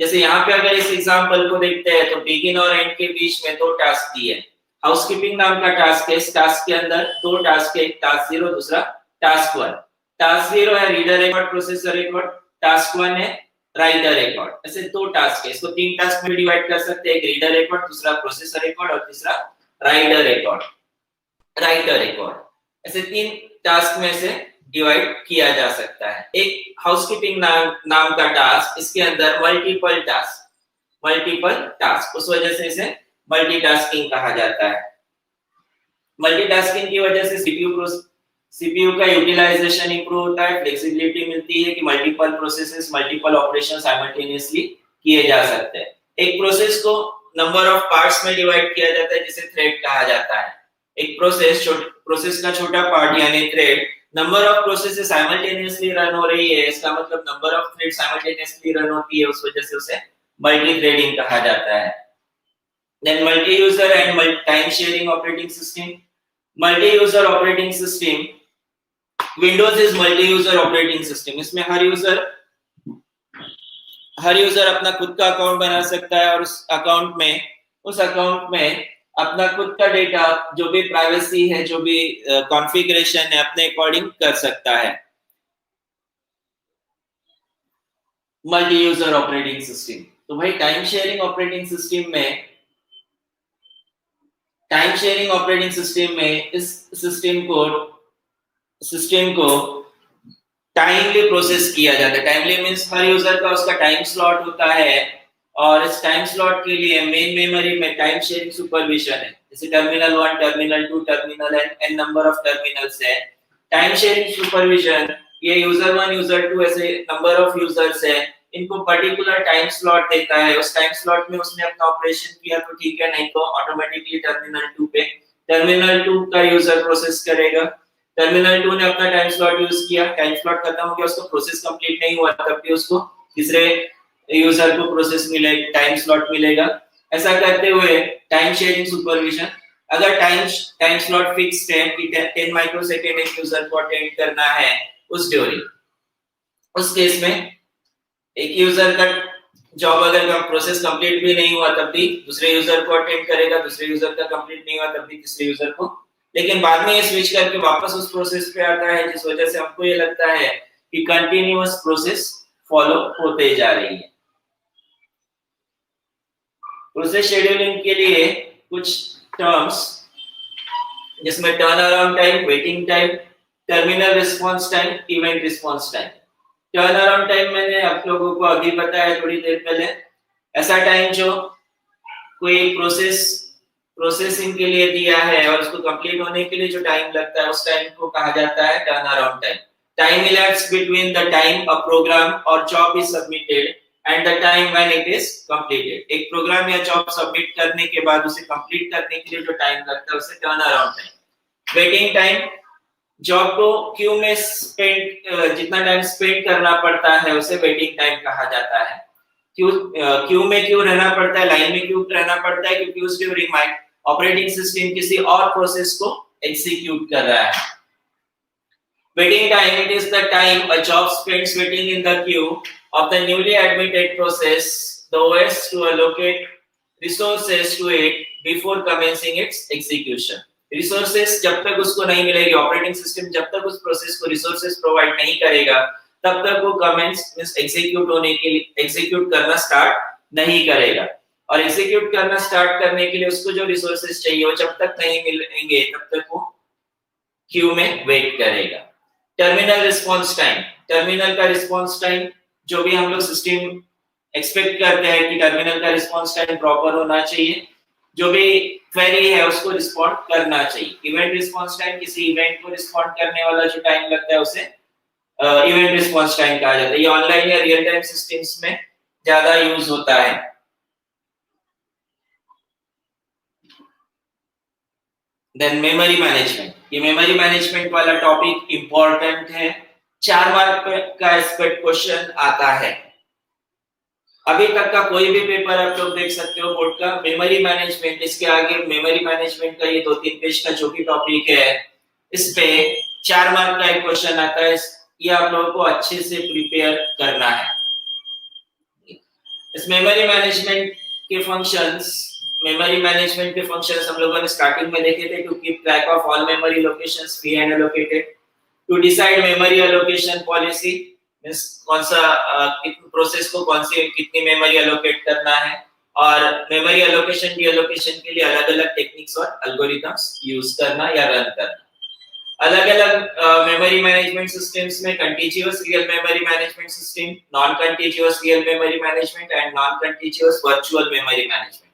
जैसे यहाँ पे अगर इस एग्जांपल को देखते हैं तो बिगिन और एंड के बीच में दो टास्क दिए हैं। हाउसकीपिंग नाम का टास्क है, इस टास्क के अंदर दो टास्क है, एक टास्क 0 दूसरा टास्क 1। टास्क 0 है reader record processor record, task 1 है राइटर रिकॉर्ड। ऐसे दो टास्क है, इसको तीन टास्क में डिवाइड कर सकते हैं, एक रीडर रिकॉर्ड, दूसरा प्रोसेसर रिकॉर्ड और तीसरा राइटर रिकॉर्ड। ऐसे तीन टास्क में से डिवाइड किया जा सकता है। एक हाउसकीपिंग नाम का टास्क, इसके अंदर मल्टीपल टास्क, उस वजह से इसे मल्टीटास्किंग कहा जाता है। मल्टीटास्किंग की वजह से सीपीयू का यूटिलाइजेशन इंप्रूव होता है, फ्लेक्सिबिलिटी मिलती है कि multiple processes multiple operation simultaneously किए जा सकते हैं। एक प्रोसेस को नंबर ऑफ पार्ट्स में डिवाइड किया जाता है जिसे थ्रेड कहा जाता है। एक प्रोसेस का छोटा पार्ट यानी thread, number of processes simultaneously run हो रही है, इसका मतलब number of thread simultaneously run होती है, उस वजह से उसे मल्टी थ्रेडिंग कहा जाता है। Then multi user and time sharing operating system. Multi user operating system, Windows is multi user operating system. इसमें हर यूजर अपना खुद का अकाउंट बना सकता है और उस अकाउंट में अपना खुद का डेटा, जो भी प्राइवेसी है, जो भी कॉन्फ़िगरेशन है, अपने अकॉर्डिंग कर सकता है। मल्टी यूजर ऑपरेटिंग सिस्टम, तो भाई टाइम शेयरिंग ऑपरेटिंग सिस्टम में इस सिस्टम को टाइमली प्रोसेस किया जाता है। टाइमली मींस हर यूजर का उसका टाइम स्लॉट होता है और इस टाइम स्लॉट के लिए मेन मेमोरी में टाइम शेयरिंग सुपरविजन है। जैसे terminal 1, terminal 2, terminal n number of terminals है। टाइम शेयरिंग सुपरविजन, ये यूजर 1, यूजर 2 ऐसे नंबर ऑफ यूजर्स है, इनको पर्टिकुलर टाइम स्लॉट देता है। उस टाइम स्लॉट में उसने अपना ऑपरेशन किया तो ठीक है, नहीं तो ऑटोमेटिकली टर्मिनल 2 का यूजर प्रोसेस करेगा। टर्मिनल 2 ने अपना टाइम स्लॉट यूज किया, टाइम स्लॉट खत्म हो गया, उसका प्रोसेस कंप्लीट नहीं हुआ, तब भी उसको तीसरे यूजर को प्रोसेस मिलेगा, टाइम स्लॉट मिलेगा। ऐसा करते हुए टाइम शेयरिंग सुपरविजन, अगर टाइम स्लॉट फिक्स्ड है कि 10 माइक्रोसेकंड एक यूजर को अटेंड करना है उस ड्यूरिंग, उस केस में एक यूजर का जॉब अगर प्रोसेस कंप्लीट भी नहीं हुआ तब भी दूसरे यूजर को अटेंड करेगा, दूसरे यूजर का कंप्लीट नहीं हुआ तब भी तीसरे यूजर को, लेकिन बाद में ये स्विच करके वापस उस प्रोसेस पे आता है, जिस वजह से हमको ये लगता है कि कंटीन्यूअस प्रोसेस फॉलो होते जा रही है। प्रोसेस शेड्यूलिंग के लिए कुछ टर्म्स, जिसमें turn around time, waiting time, terminal response time, event response time. Turn around time मैंने आप लोगों को अभी बताया थोड़ी देर पहले, ऐसा टाइम जो कोई प्रोसेसिंग के लिए दिया है और उसको कंप्लीट होने के लिए जो टाइम लगता है उस टाइम को कहा जाता है turn around time. Time elapsed between the time a program or job is submitted and the time when it is completed। एक प्रोग्राम या जॉब सबमिट करने के बाद उसे कंप्लीट करने के लिए जो टाइम लगता है उसे turn around time. Waiting time, job को क्यू में जितना टाइम स्पेंड करना पड़ता है उसे वेटिंग टाइम कहा जाता है। क्यू में क्यों रहना पड़ता है, लाइन में क्यों रहना पड़ता है, क्योंकि उस ड्यूरिंग माय ऑपरेटिंग सिस्टम किसी और प्रोसेस को एग्जीक्यूट कर रहा है। Waiting time, it is the time a job spends waiting in the queue of the newly admitted process, the OS to allocate resources to it before commencing its execution। Resources जब तक उसको नहीं मिलेगी, operating system जब तक उस process को resources provide नहीं करेगा तब तक वो कमेंस मींस एग्जीक्यूट करना स्टार्ट नहीं करेगा। और एग्जीक्यूट करना स्टार्ट करने के लिए उसको जो रिसोर्सेज चाहिए वो जब तक नहीं मिलेंगे तब तक वो क्यू में वेट करेगा। टर्मिनल रिस्पांस टाइम, टर्मिनल का रिस्पांस टाइम, जो भी हम लोग सिस्टम एक्सपेक्ट करते हैं कि टर्मिनल का रिस्पांस टाइम प्रॉपर होना चाहिए, जो भी क्वेरी है उसको रिस्पॉन्ड करना चाहिए। इवेंट रिस्पांस टाइम, किसी इवेंट को रिस्पॉन्ड करने वाला जो टाइम लगता है उसे इवेंट रिस्पांस टाइम कहा जाता है। ये ऑनलाइन या रियल टाइम सिस्टम्स में ज्यादा यूज होता है। देन मेमोरी मैनेजमेंट, ये मेमोरी मैनेजमेंट वाला टॉपिक इंपॉर्टेंट है, 4 मार्क का इस पे क्वेश्चन आता है। अभी तक का कोई भी पेपर आप लोग देख सकते हो बोर्ड का, मेमोरी मैनेजमेंट, इसके आगे मेमोरी मैनेजमेंट का ये 2-3 पेज का जो भी टॉपिक है इस पे 4 मार्क का एक क्वेश्चन आता है। ये आप लोगों को अच्छे से प्रिपेयर करना है। इस मेमोरी मैनेजमेंट के फंक्शंस हम लोगों ने स्टार्टिंग में देखे थे, to keep track of all memory locations free and allocated, to decide memory allocation policy, means कौन सा प्रोसेस को कौन सी कितनी मेमोरी एलोकेट करना है, और मेमोरी एलोकेशन डीएलोकेशन के लिए अलग-अलग टेक्निक्स और एल्गोरिथम्स यूज करना या रन करना। अलग-अलग मेमोरी मैनेजमेंट सिस्टम्स में continuous real memory management system, non continuous real memory management and non continuous virtual memory management.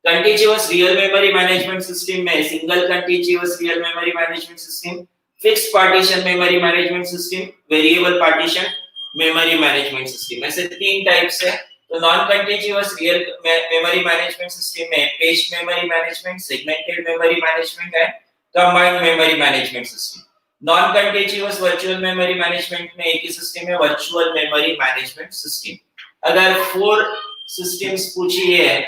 Continuous real memory management system में single continuous real memory management system, fixed partition memory management system, variable partition memory management system, ऐसे तीन types है। तो non continuous real memory management system में page memory management, segmented memory management and combined memory management system. Non continuous virtual memory management में एक ही system है, virtual memory management system. अगर 4 systems पूछी है,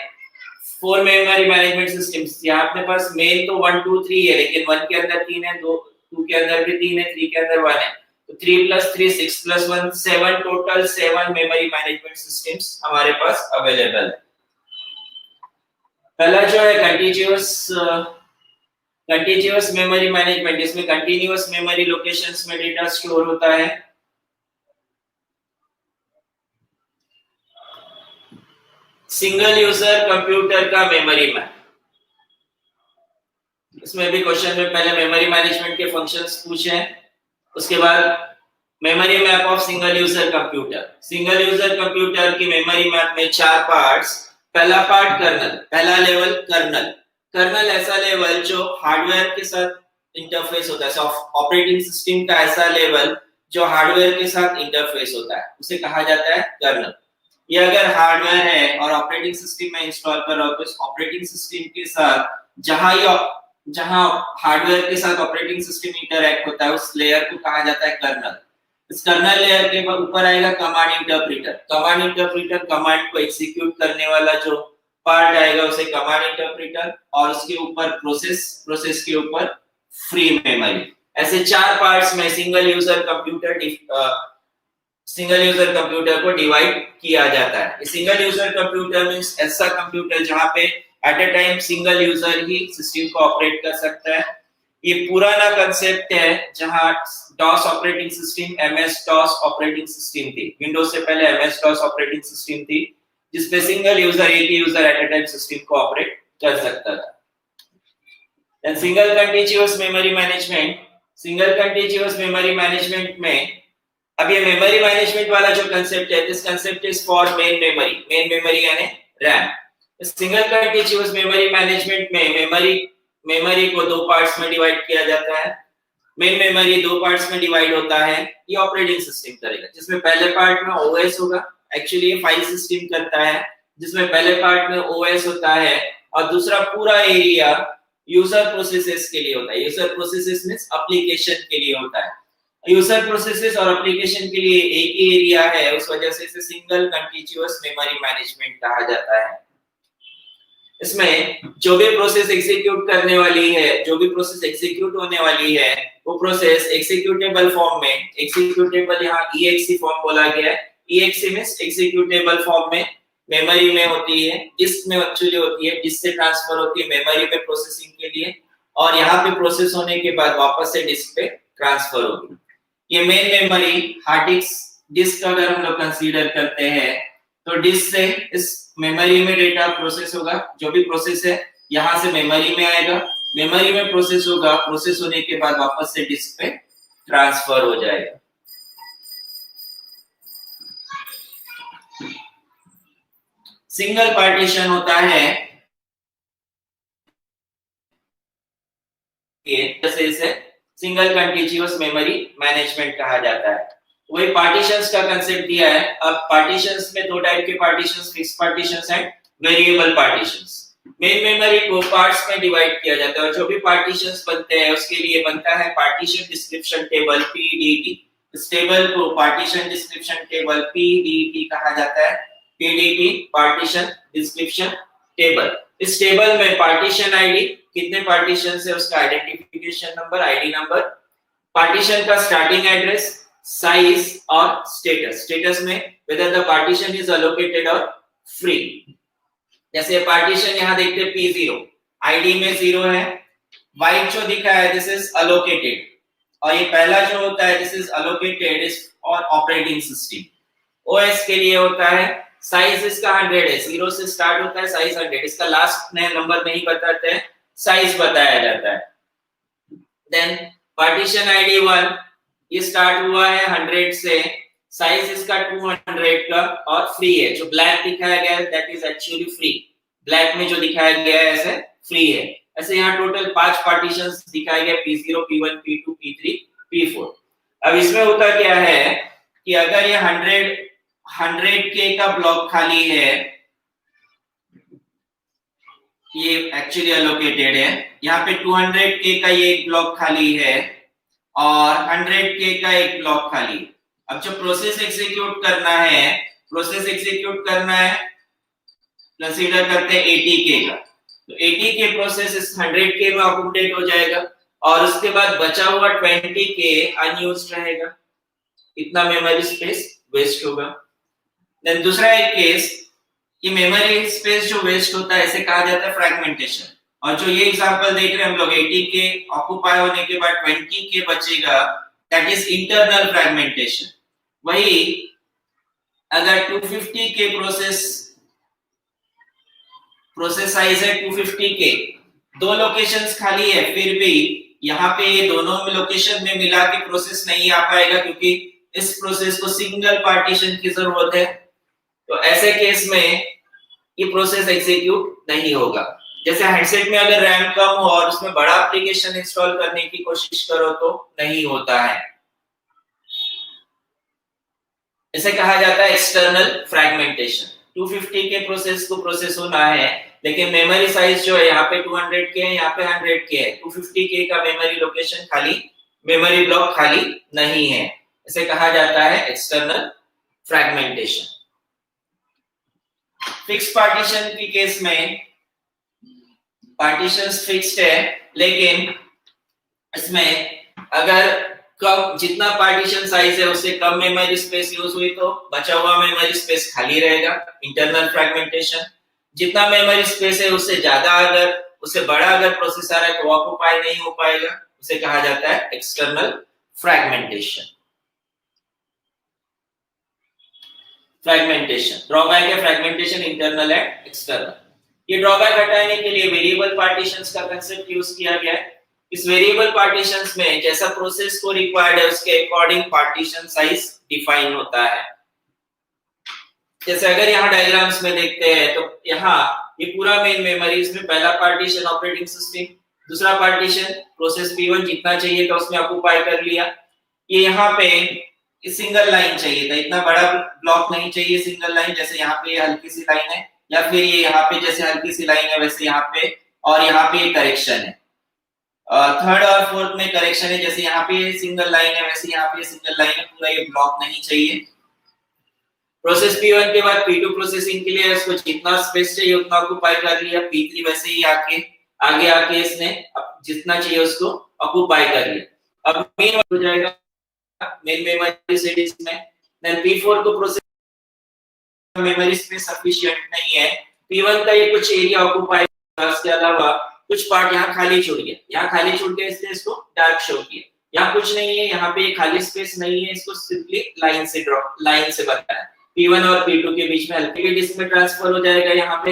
4 मेमोरी मैनेजमेंट सिस्टम्स, यहाँ अपने पास main तो 1 2 3 है, लेकिन 1 के अंदर 3 है, 2 के अंदर भी 3 है, 3 के अंदर 1 है, तो 3 + 3 6 + 1 7, टोटल 7 मेमोरी मैनेजमेंट सिस्टम्स हमारे पास अवेलेबल है। पहला जो है कंटीन्यूअस मेमोरी मैनेजमेंट, इसमें कंटीन्यूअस मेमोरी लोकेशंस में डेटा स्टोर होता है। सिंगल यूजर कंप्यूटर का मेमोरी मैप, इसमें भी क्वेश्चन में पहले मेमोरी मैनेजमेंट के फंक्शंस पूछे हैं, उसके बाद memory map of single user computer. Single user computer की मेमोरी मैप में 4 पार्ट्स। पहला पार्ट कर्नल, पहला लेवल कर्नल। कर्नल ऐसा लेवल जो हार्डवेयर के साथ इंटरफेस होता है, ऑपरेटिंग सिस्टम का ऐसा लेवल जो हार्डवेयर के साथ इंटरफेस होता है, उसे कहा जाता है कर्नल। ये अगर हार्डवेयर है और ऑपरेटिंग सिस्टम में इंस्टॉल कर रहा हो, तो इस ऑपरेटिंग सिस्टम के साथ जहां हार्डवेयर के साथ ऑपरेटिंग सिस्टम इंटरैक्ट होता है, उस लेयर को कहा जाता है कर्नल। इस कर्नल लेयर के ऊपर आएगा command interpreter. Command interpreter command को एग्जीक्यूट करने वाला जो पार्ट आएगा उसे कमांड इंटरप्रेटर, और उसके ऊपर प्रोसेस के ऊपर फ्री मेमोरी। ऐसे 4 पार्ट्स में सिंगल यूजर कंप्यूटर को डिवाइड किया जाता है। सिंगल यूजर कंप्यूटर मींस ऐसा कंप्यूटर जहां पे at a time single user ही सिस्टम को ऑपरेट कर सकता है। ये पुराना कंसेप्ट है जहां DOS operating system, MS DOS operating system थी। विंडोज से पहले एमएस डॉस ऑपरेटिंग सिस्टम थी, जिसमें सिंगल यूजर, एक ही user at a time system को ऑपरेट कर सकता था। Then single continuous memory management. Single continuous memory management में, अब ये मेमोरी मैनेजमेंट वाला जो कंसेप्ट है, this concept is for main memory यानी RAM. Single continuous memory management में मेमोरी को 2 पार्ट्स में डिवाइड किया जाता है। मेन मेमोरी 2 पार्ट्स में डिवाइड होता है, ये ऑपरेटिंग सिस्टम करेगा, जिसमें पहले पार्ट में ओएस होगा। एक्चुअली ये फाइल सिस्टम करता है, जिसमें पहले पार्ट में ओएस होता है और दूसरा पूरा एरिया यूजर प्रोसेसेस के लिए होता है। यूजर प्रोसेसेस मींस एप्लीकेशन के लिए होता है। यूजर प्रोसेसेस और एप्लीकेशन के लिए एक ही एरिया है, उस वजह से इसे सिंगल कंटीन्यूअस मेमोरी मैनेजमेंट कहा जाता है। इसमें जो भी प्रोसेस एग्जीक्यूट करने वाली है, जो भी प्रोसेस एग्जीक्यूट होने वाली है, वो प्रोसेस एग्जीक्यूटेबल फॉर्म में, एग्जीक्यूटेबल यहाँ exe फॉर्म बोला गया है, exe मींस एग्जीक्यूटेबल फॉर्म में मेमोरी में होती है, डिस्क में एक्चुअली होती है, डिस्क से ट्रांसफर होती है मेमोरी पे प्रोसेसिंग के लिए, और यहाँ पे प्रोसेस होने के बाद वापस से डिस्क पे ट्रांसफर होगी। ये मेन मेमोरी हार्ड डिस्क अगर हम लोग कंसीडर करते हैं, तो डिस्क से इस मेमोरी में डेटा प्रोसेस होगा। जो भी प्रोसेस है यहाँ से मेमोरी में आएगा, मेमोरी में प्रोसेस होगा, प्रोसेस होने के बाद वापस से डिस्क पे ट्रांसफर हो जाएगा। सिंगल पार्टीशन होता है, जैसे इसे सिंगल कंटीन्यूअस मेमोरी मैनेजमेंट कहा जाता है। वही पार्टीशंस का कंसेप्ट दिया है। अब पार्टीशंस में 2 टाइप के partitions, fixed partitions and variable partitions. Main memory को पार्ट्स में डिवाइड किया जाता है और जो भी पार्टीशंस बनते हैं उसके लिए बनता है पार्टीशन डिस्क्रिप्शन टेबल, पीडीटी। इस टेबल को पार्टीशन डिस्क्रिप्शन टेबल, पीडीटी कहा जाता है। PDT partition description table. इस टेबल में पार्टीशन आईडी, कितने पार्टीशन है उसका identification number, ID number, partition का स्टार्टिंग एड्रेस, साइज और स्टेटस। स्टेटस में whether the partition is allocated or free. जैसे पार्टीशन यहाँ देखते हैं P0, आईडी में 0 है, व्हाइट जो दिखा है दिस इज अलोकेटेड, और ये पहला जो होता है दिस इज अलोकेटेड इज और ऑपरेटिंग सिस्टम। ओएस के लिए होता है साइज इसका 100 है, 0 से स्टार्ट होता है, साइज 100, इसका लास्ट नंबर नहीं बताते हैं, साइज बताया जाता है। देन पार्टीशन आईडी 1, ये स्टार्ट हुआ है 100 से, साइज इसका 200 का और फ्री है। जो ब्लैक दिखाया गया है that is actually free, black में जो दिखाया गया है ऐसे फ्री है। ऐसे यहाँ टोटल 5 पार्टीशंस दिखाए गए, P0, P1, P2, P3, P4। अब इसमें होता क्या है कि अगर ये 100K का ब्लॉक खाली है, ये एक्चुअली अलोकेटेड है, यहाँ पे 200K का ये एक ब्लॉक खाली है और 100K का एक ब्लॉक खाली है। अब जो प्रोसेस एग्जीक्यूट करना है, कंसीडर करते हैं 80K का, तो 80K प्रोसेस इस 100K में अकोमोडेट हो जाएगा और उसके बाद बचा हुआ 20K अनयूज्ड रहेगा, इतना मेमोरी स्पेस वेस्ट होगा। देन दूसरा एक केस, ये मेमोरी स्पेस जो वेस्ट होता है इसे कहा जाता है फ्रैगमेंटेशन। और जो ये एग्जांपल देख रहे हैं हम लोग, 80K ऑक्यूपाई होने के बाद 20K बचेगा, दैट इज इंटरनल फ्रैगमेंटेशन। वही अगर 250K प्रोसेस साइज है 250K, दो लोकेशंस खाली है, फिर भी यहाँ पे ये दोनों लोकेशन में मिला के प्रोसेस नहीं आ पाएगा क्योंकि इस प्रोसेस को सिंगल पार्टीशन की जरूरत है। तो ऐसे केस में ये प्रोसेस एग्जीक्यूट नहीं होगा। जैसे हैंडसेट में अगर रैम कम हो और उसमें बड़ा एप्लीकेशन इंस्टॉल करने की कोशिश करो तो नहीं होता है। इसे कहा जाता है एक्सटर्नल फ्रैगमेंटेशन। 250K प्रोसेस को प्रोसेस होना है, लेकिन मेमोरी साइज जो है यहाँ पे 200K है, यहाँ पे 100K है, 250K का मेमोरी लोकेशन खाली, मेमोरी ब्लॉक खाली नहीं है, इसे कहा जाता है एक्सटर्नल फ्रैगमेंटेशन। फिक्स पार्टीशन की केस में पार्टीशंस फिक्स्ड है, लेकिन इसमें अगर कम, जितना पार्टीशन साइज है उससे कम मेमोरी स्पेस यूज हुई तो बचा हुआ मेमोरी स्पेस खाली रहेगा, इंटरनल फ्रैगमेंटेशन। जितना मेमोरी स्पेस है उससे ज्यादा, अगर उससे बड़ा अगर प्रोसेसर है तो ऑक्यूपाई नहीं हो पाएगा, उसे कहा जाता है एक्सटर्नल फ्रैगमेंटेशन। फ्रैगमेंटेशन ड्रॉबैक है, फ्रैगमेंटेशन इंटरनल है, एक्सटर्नल। ये ड्रॉबैक हटाने के लिए वेरिएबल पार्टीशंस का कांसेप्ट यूज किया गया है। इस वेरिएबल पार्टीशंस में जैसा प्रोसेस को रिक्वायर्ड है उसके अकॉर्डिंग पार्टीशन साइज डिफाइन होता है। जैसे अगर यहाँ डायग्राम्स में देखते हैं तो यहाँ ये पूरा मेन मेमोरी, इसमें पहला पार्टीशन ऑपरेटिंग सिस्टम, दूसरा पार्टीशन प्रोसेस P1 जितना चाहिए था उसमें ऑक्यूपाई कर लिया। ये यहाँ पे सिंगल लाइन चाहिए था, इतना बड़ा ब्लॉक नहीं चाहिए, सिंगल लाइन, जैसे यहाँ पे हल्की सी लाइन है, या फिर ये यहाँ पे जैसे हल्की सी लाइन है वैसे यहाँ पे, और यहाँ पे ये करेक्शन है, थर्ड और फोर्थ में करेक्शन है, जैसे यहाँ पे सिंगल लाइन है वैसे यहाँ पे सिंगल लाइन है, पूरा ये ब्लॉक नहीं चाहिए। प्रोसेस P1 के बाद P2 प्रोसेसिंग के लिए इसको जितना स्पेस चाहिए उतना ऑक्यूपाई कर लिया, P3 वैसे ही आगे आके इसने जितना चाहिए उसको ऑक्यूपाई कर लिया। अब मेन हो जाएगा मेन मेमोरी सीरीज में। देन P4 को प्रोसेस मेमोरी स्पेस सफिशिएंट नहीं है, P1 का ये कुछ एरिया ऑक्यूपाई, उसके अलावा कुछ पार्ट यहाँ खाली छूट गया, यहाँ खाली छूट गया इसलिए इसको डार्क शो किया। यहाँ कुछ नहीं है, यहाँ पे खाली स्पेस नहीं है, इसको सिंपली लाइन से बताया। P1 और P2 के बीच में हल्के डिस्क में ट्रांसफर हो जाएगा यहाँ पे।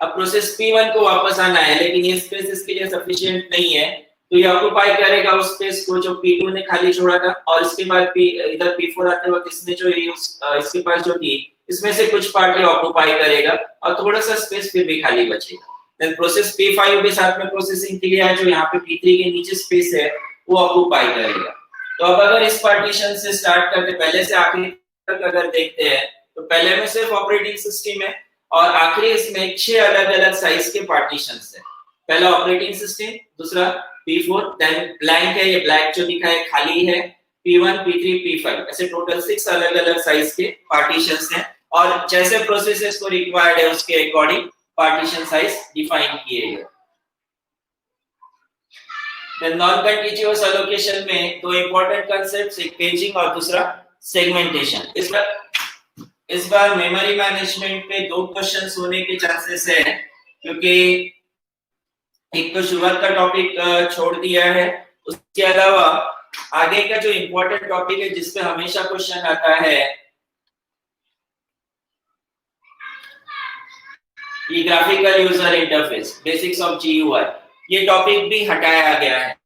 अब प्रोसेस P1 को वापस आना है, लेकिन ये स्पेस इसके लिए सफिशिएंट नहीं है, तो ये ऑक्यूपाई करेगा उस स्पेस को जो P2 ने खाली छोड़ा था, और इसके बाद इधर P4 आते वक्त इसने जो इसके पास जो थी इसमें से कुछ पार्ट ये ऑक्यूपाई करेगा और थोड़ा सा स्पेस फिर भी खाली बचेगा। देन प्रोसेस P5 भी साथ में प्रोसेसिंग के लिए है, जो यहाँ पे P3 के नीचे स्पेस है वो ऑक्यूपाई करेगा। तो अब अगर इस पार्टीशन से स्टार्ट करके पहले से आखिरी तक अगर देखते हैं तो पहले में सिर्फ ऑपरेटिंग सिस्टम है और आखिरी इसमें 6 अलग-अलग साइज के पार्टीशंस है। पहला ऑपरेटिंग सिस्टम, दूसरा P4, देन ब्लैंक है, ये ब्लैक जो दिखा है खाली है, P1, P3, P5, ऐसे टोटल 6 अलग-अलग साइज के पार्टीशंस हैं और जैसे प्रोसेसेस को रिक्वायर्ड है उसके अकॉर्डिंग पार्टीशन साइज डिफाइन किए गए। देन नॉन कंटीन्यूअस एलोकेशन में दो इंपॉर्टेंट कांसेप्ट्स, एक पेजिंग और दूसरा सेगमेंटेशन। इस बार मेमोरी मैनेजमेंट पे 2 क्वेश्चंस होने के चांसेस है, क्योंकि एक तो शुरुआत का टॉपिक छोड़ दिया है, उसके अलावा आगे का जो इम्पोर्टेंट टॉपिक है जिसपे हमेशा क्वेश्चन आता है, ये graphical user interface basics of GUI, ये टॉपिक भी हटाया गया है।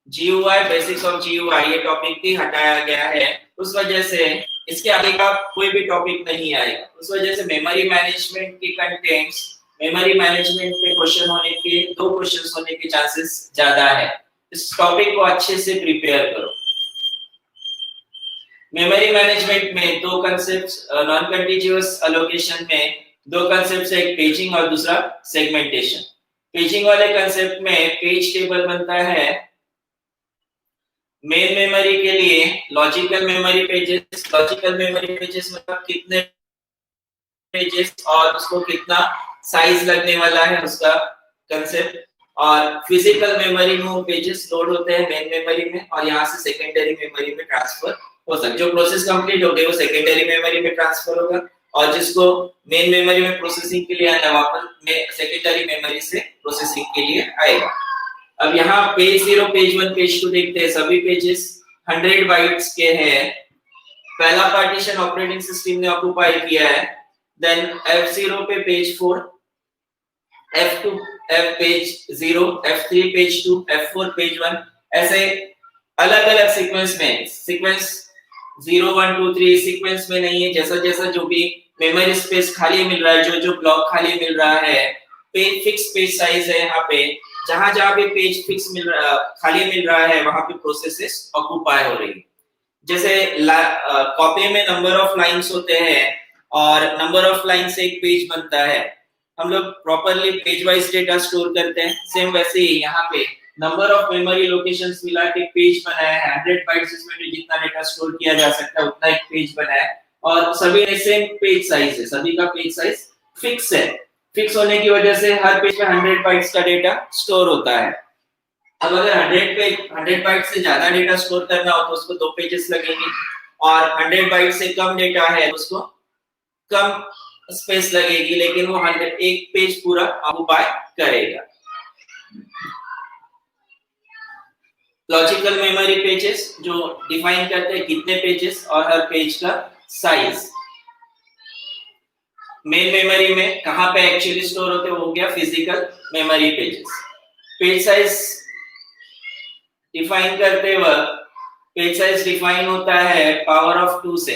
जीयूआई बेसिक्स ऑफ जीयूआई ये टॉपिक भी हटाया गया है, उस वजह से इसके आगे का कोई भी टॉपिक नहीं आएगा। उस वजह से मेमोरी मैनेजमेंट के कंटेंट्स, मेमोरी मैनेजमेंट पे क्वेश्चन होने के 2 क्वेश्चंस होने के चांसेस ज्यादा है। इस टॉपिक को अच्छे से प्रिपेयर करो। मेमोरी मैनेजमेंट में 2 कंसेप्ट्स, नॉन कंटीन्यूअस एलोकेशन में 2 कंसेप्ट्स है, एक पेजिंग और दूसरा सेगमेंटेशन। पेजिंग वाले कंसेप्ट में पेज टेबल बनता है मेन मेमोरी के लिए, logical memory pages, logical memory pages मतलब कितने पेजेस और उसको कितना साइज लगने वाला है उसका कंसेप्ट, और फिजिकल मेमोरी में वो पेजेस लोड होते हैं मेन मेमोरी में और यहाँ से सेकेंडरी मेमोरी में ट्रांसफर हो सकता है। जो प्रोसेस कंप्लीट हो गई वो सेकेंडरी मेमोरी में ट्रांसफर होगा, और जिसको मेन मेमोरी में प्रोसेसिंग के लिए आना वापस में सेकेंडरी मेमोरी से प्रोसेसिंग के लिए आएगा। अब यहाँ पेज 0, पेज 1, पेज 2 देखते हैं, सभी पेजेस 100 बाइट्स के हैं। पहला पार्टीशन ऑपरेटिंग सिस्टम ने ऑक्युपाई किया है, देन F0 पे page 4, F2 F page 0, F3 page 2, F4 page 1, ऐसे अलग-अलग सीक्वेंस में, सीक्वेंस 0 1 2 3 सीक्वेंस में नहीं है, जैसा जैसा जो भी मेमोरी स्पेस खाली मिल रहा है, जो जो ब्लॉक खाली मिल रहा है, पेज फिक्स पेज साइज है, यहाँ पे जहां जहां पे पेज फिक्स मिल रहा खाली मिल रहा है वहां पे प्रोसेसेस ऑक्युपाई हो रही है। जैसे कॉपी में नंबर ऑफ लाइंस होते हैं और नंबर ऑफ लाइन से एक पेज बनता है, हम लोग properly page wise data store करते हैं, सेम वैसे ही यहाँ पे नंबर ऑफ मेमोरी लोकेशंस मिला के पेज बनाया है, 100 बाइट्स में जितना डेटा स्टोर किया जा सकता है उतना एक पेज बनाया है, और सभी में सेम पेज साइज है, सभी का पेज साइज फिक्स है। फिक्स होने की वजह से हर पेज में 100 बाइट्स का डेटा स्टोर होता है। अब अगर 100 बाइट्स से ज्यादा डेटा स्टोर करना हो तो उसको 2 पेजेस लगेंगे, और 100 बाइट से कम डेटा है उसको कम स्पेस लगेगी, लेकिन वो 100 एक पेज पूरा ऑक्युपाई करेगा। लॉजिकल मेमोरी पेजेस जो डिफाइन करते हैं कितने पेजेस और हर पेज का साइज। मेन मेमोरी में कहां पे एक्चुअली स्टोर होते हैं वो हो गया physical memory pages. Page size define करते वक्त पेज साइज डिफाइन होता है पावर ऑफ 2 से,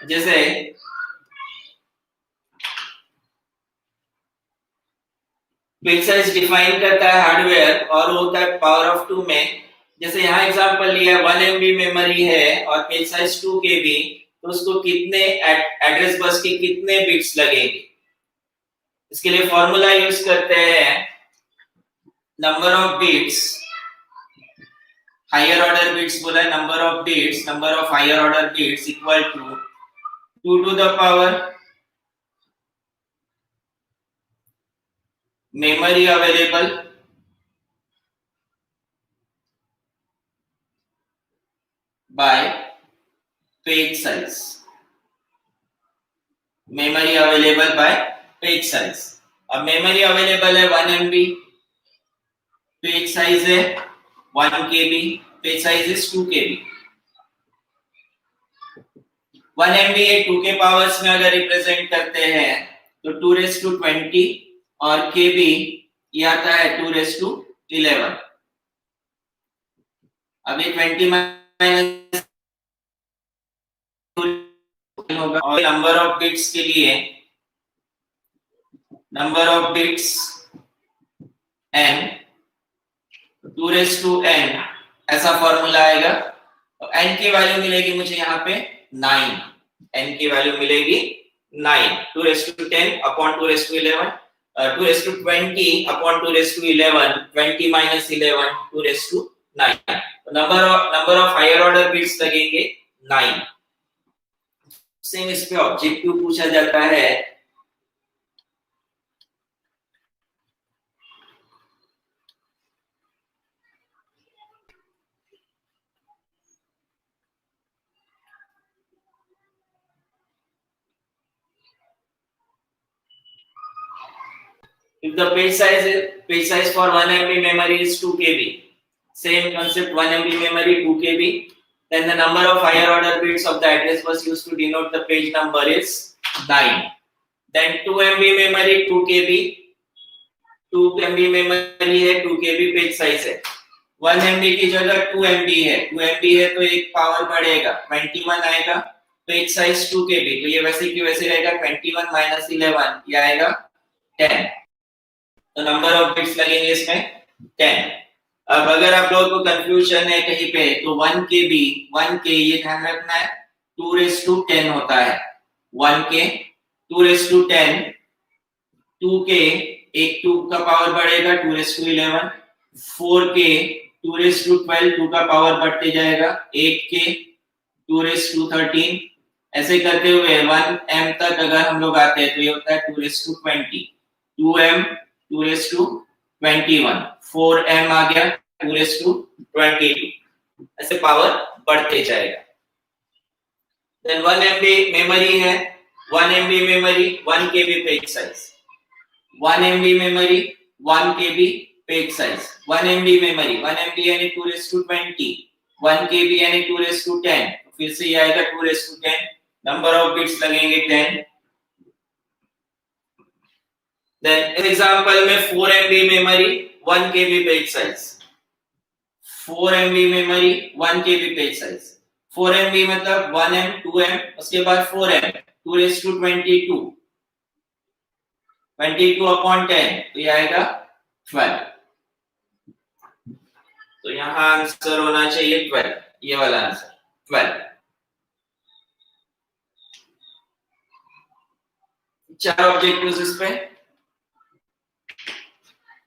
जैसे पेज साइज डिफाइन करता है हार्डवेयर और वो होता है पावर ऑफ 2 में। जैसे यहाँ एग्जांपल लिया 1 MB मेमोरी है और पेज साइज 2 KB, तो उसको कितने एड्रेस बस के कितने बिट्स लगेंगे, इसके लिए फॉर्मूला यूज करते हैं number of bits, higher order bits बोला है, number of bits, number of higher order bits equal to 2 to the power memory available by page size, memory available by page size। अब memory available है 1 MB, page size है 1 KB, page size is 2 KB। 1 MB ये 2 के powers में अगर represent करते हैं तो 2⁻20 और KB ये आता है 2⁻11। अभी 20 माइनस होगा, और नंबर ऑफ बिट्स के लिए number of bits n 2⁻n ऐसा फॉर्मूला आएगा, और n की वैल्यू मिलेगी मुझे यहाँ पे 9, n की वैल्यू मिलेगी 9, 2⁻10 upon 2⁻11, 2⁻20 upon 2⁻11, 20 minus 11 2⁻9, number of higher order bits लगेंगे 9। सेम इस पे ऑब्जेक्टिव पूछा जाता है, If the page size for 1 MB memory is 2 KB, same concept, 1 MB memory 2 KB, then the number of higher order bits of the address bus used to denote the page number is 9. Then 2 MB memory 2 KB, 2 MB memory है, 2 KB page size है, 1 MB की जगह 2 MB है, 2 MB है तो एक power बढ़ेगा, 21 आएगा, पेज साइज 2 KB, तो ये वैसे की वैसे रहेगा, 21 माइनस 11 ये आएगा 10, तो नंबर ऑफ बिट्स लगेंगे इसमें 10. अब अगर आप लोगों को कंफ्यूजन है कहीं पे तो 1 KB 1K ये ध्यान रखना है 2⁻10 होता है, 1K 2⁻10, 2K एक 2 का पावर बढ़ेगा 2⁻11, 4K 2⁻12 2 का पावर बढ़ते जाएगा, 8K 2⁻13, ऐसे करते हुए 1M तक अगर हम लोग आते हैं तो ये होता है 2⁻20, 2M 2⁻21, 4M आ गया 2⁻22, ऐसे पावर बढ़ते जाएगा. Then 1 MB मेमोरी है, 1 MB memory 1 KB page size, 1 MB memory 1 KB page size, 1 MB memory 1 MB यानी 2⁻20, 1 KB यानी 2⁻10, फिर से ये आएगा 2⁻10, नंबर ऑफ बिट्स लगेंगे 10. Then एग्जांपल में 4 MB memory 1 KB page size, 4 MB memory 1 KB page size, 4 MB मतलब 1M 2M उसके बाद 4M 2⁻22, 22 upon 10 तो ये आएगा 12, तो यहाँ आंसर होना चाहिए 12, ये वाला आंसर 12. 4 ऑब्जेक्टिव्स इस पे.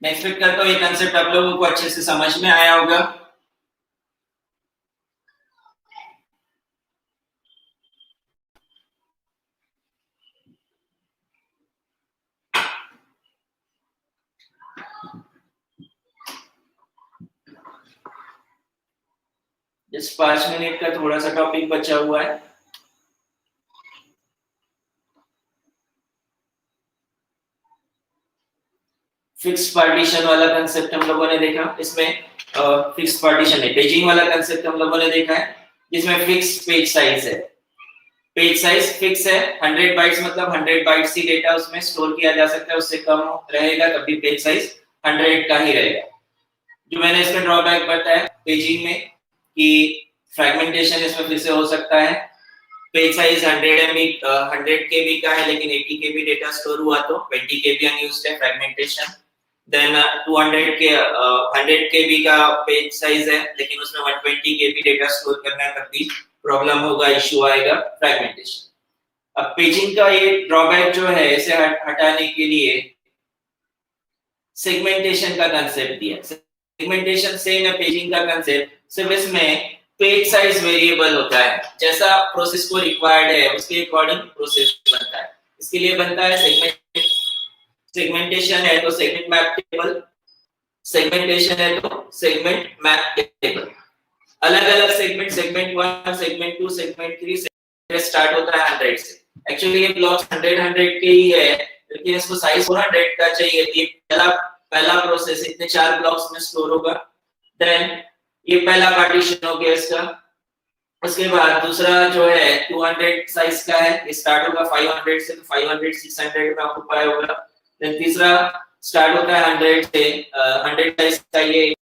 मैं एक्सपेक्ट करता हूँ ये कंसेप्ट आप लोगों को अच्छे से समझ में आया होगा. जस्ट 5 मिनट का थोड़ा सा टॉपिक बचा हुआ है. फिक्स पार्टीशन वाला कंसेप्ट हम लोगों ने देखा, इसमें फिक्स पार्टीशन है, पेजिंग वाला कंसेप्ट हम लोगों ने देखा है, जिसमें फिक्स पेज साइज है, पेज साइज फिक्स है, 100 बाइट्स मतलब 100 बाइट्स ही डेटा उसमें स्टोर किया जा सकता है, उससे कम रहेगा तब भी पेज साइज 100 का ही रहेगा. जो मैंने इसमें ड्रॉबैक बताया पेजिंग में कि फ्रैगमेंटेशन इसमें फिर से हो सकता है, पेज साइज 100 KB का है लेकिन 80 KB डेटा स्टोर हुआ तो 20 KB अनयूज्ड है, फ्रैगमेंटेशन. देन 100 KB का पेज साइज है लेकिन उसमें 120 KB डेटा स्टोर करना है तब भी प्रॉब्लम होगा, इश्यू आएगा, फ्रैगमेंटेशन. अब पेजिंग का ये ड्रॉबैक जो है इसे हटाने के लिए सेगमेंटेशन का कंसेप्ट दिया. सेगमेंटेशन सेम है पेजिंग का कंसेप्ट, सिर्फ इसमें पेज साइज वेरिएबल होता है, जैसा प्रोसेस को रिक्वायर्ड है उसके अकॉर्डिंग प्रोसेस बनता है. इसके लिए बनता है सेगमेंटेशन है तो सेगमेंट मैप टेबल, सेगमेंटेशन है तो सेगमेंट मैप टेबल. अलग अलग segment, segment 1, segment 2, segment 3 start होता है 100 से. एक्चुअली ये ब्लॉक्स 100 के ही है लेकिन इसको साइज 400 का चाहिए. ये पहला प्रोसेस इतने 4 ब्लॉक्स में स्टोर होगा. देन ये पहला पार्टीशन हो गया इसका. उसके बाद दूसरा जो है 200 साइज का है, ये स्टार्ट होगा 500 से, तो 500 600 में ऑक्यूपाई होगा. देन तीसरा स्टार्ट होता है 100 से, 100 साइज का ये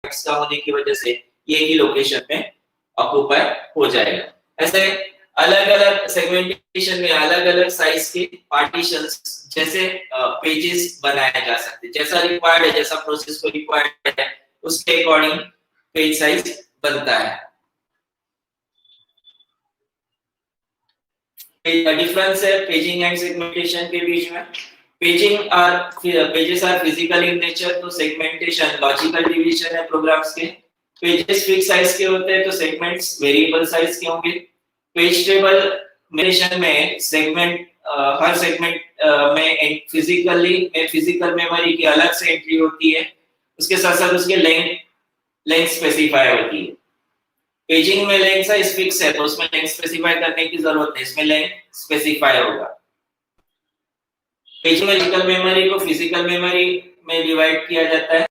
का होने की वजह से ये ही लोकेशन पे ऑक्यूपाई हो जाएगा. ऐसे अलग अलग सेगमेंटेशन में अलग अलग साइज के पार्टीशंस जैसे पेजेस बनाए जा सकते हैं, जैसा रिक्वायर्ड है, जैसा प्रोसेस को रिक्वायर्ड है उसके अकॉर्डिंग पेज साइज बनता है. डिफरेंस है पेजिंग एंड सेगमेंटेशन के बीच में. Pages are physical in nature, तो सेगमेंटेशन लॉजिकल डिवीजन है प्रोग्राम्स के. पेजेस फिक्स साइज के होते हैं तो सेगमेंट्स वेरिएबल साइज के होंगे. पेज टेबल में सेगमेंट हर सेगमेंट में फिजिकल मेमोरी की अलग से एंट्री होती है, उसके साथ साथ उसके लेंथ स्पेसिफाई होती है. पेजिंग में लेंथ साइज फिक्स है तो उसमें लेंथ स्पेसिफाई करने की जरूरत है, इसमें लेंथ स्पेसिफाई होगा. फिजिकल मेमोरी को फिजिकल मेमोरी में डिवाइड किया जाता है,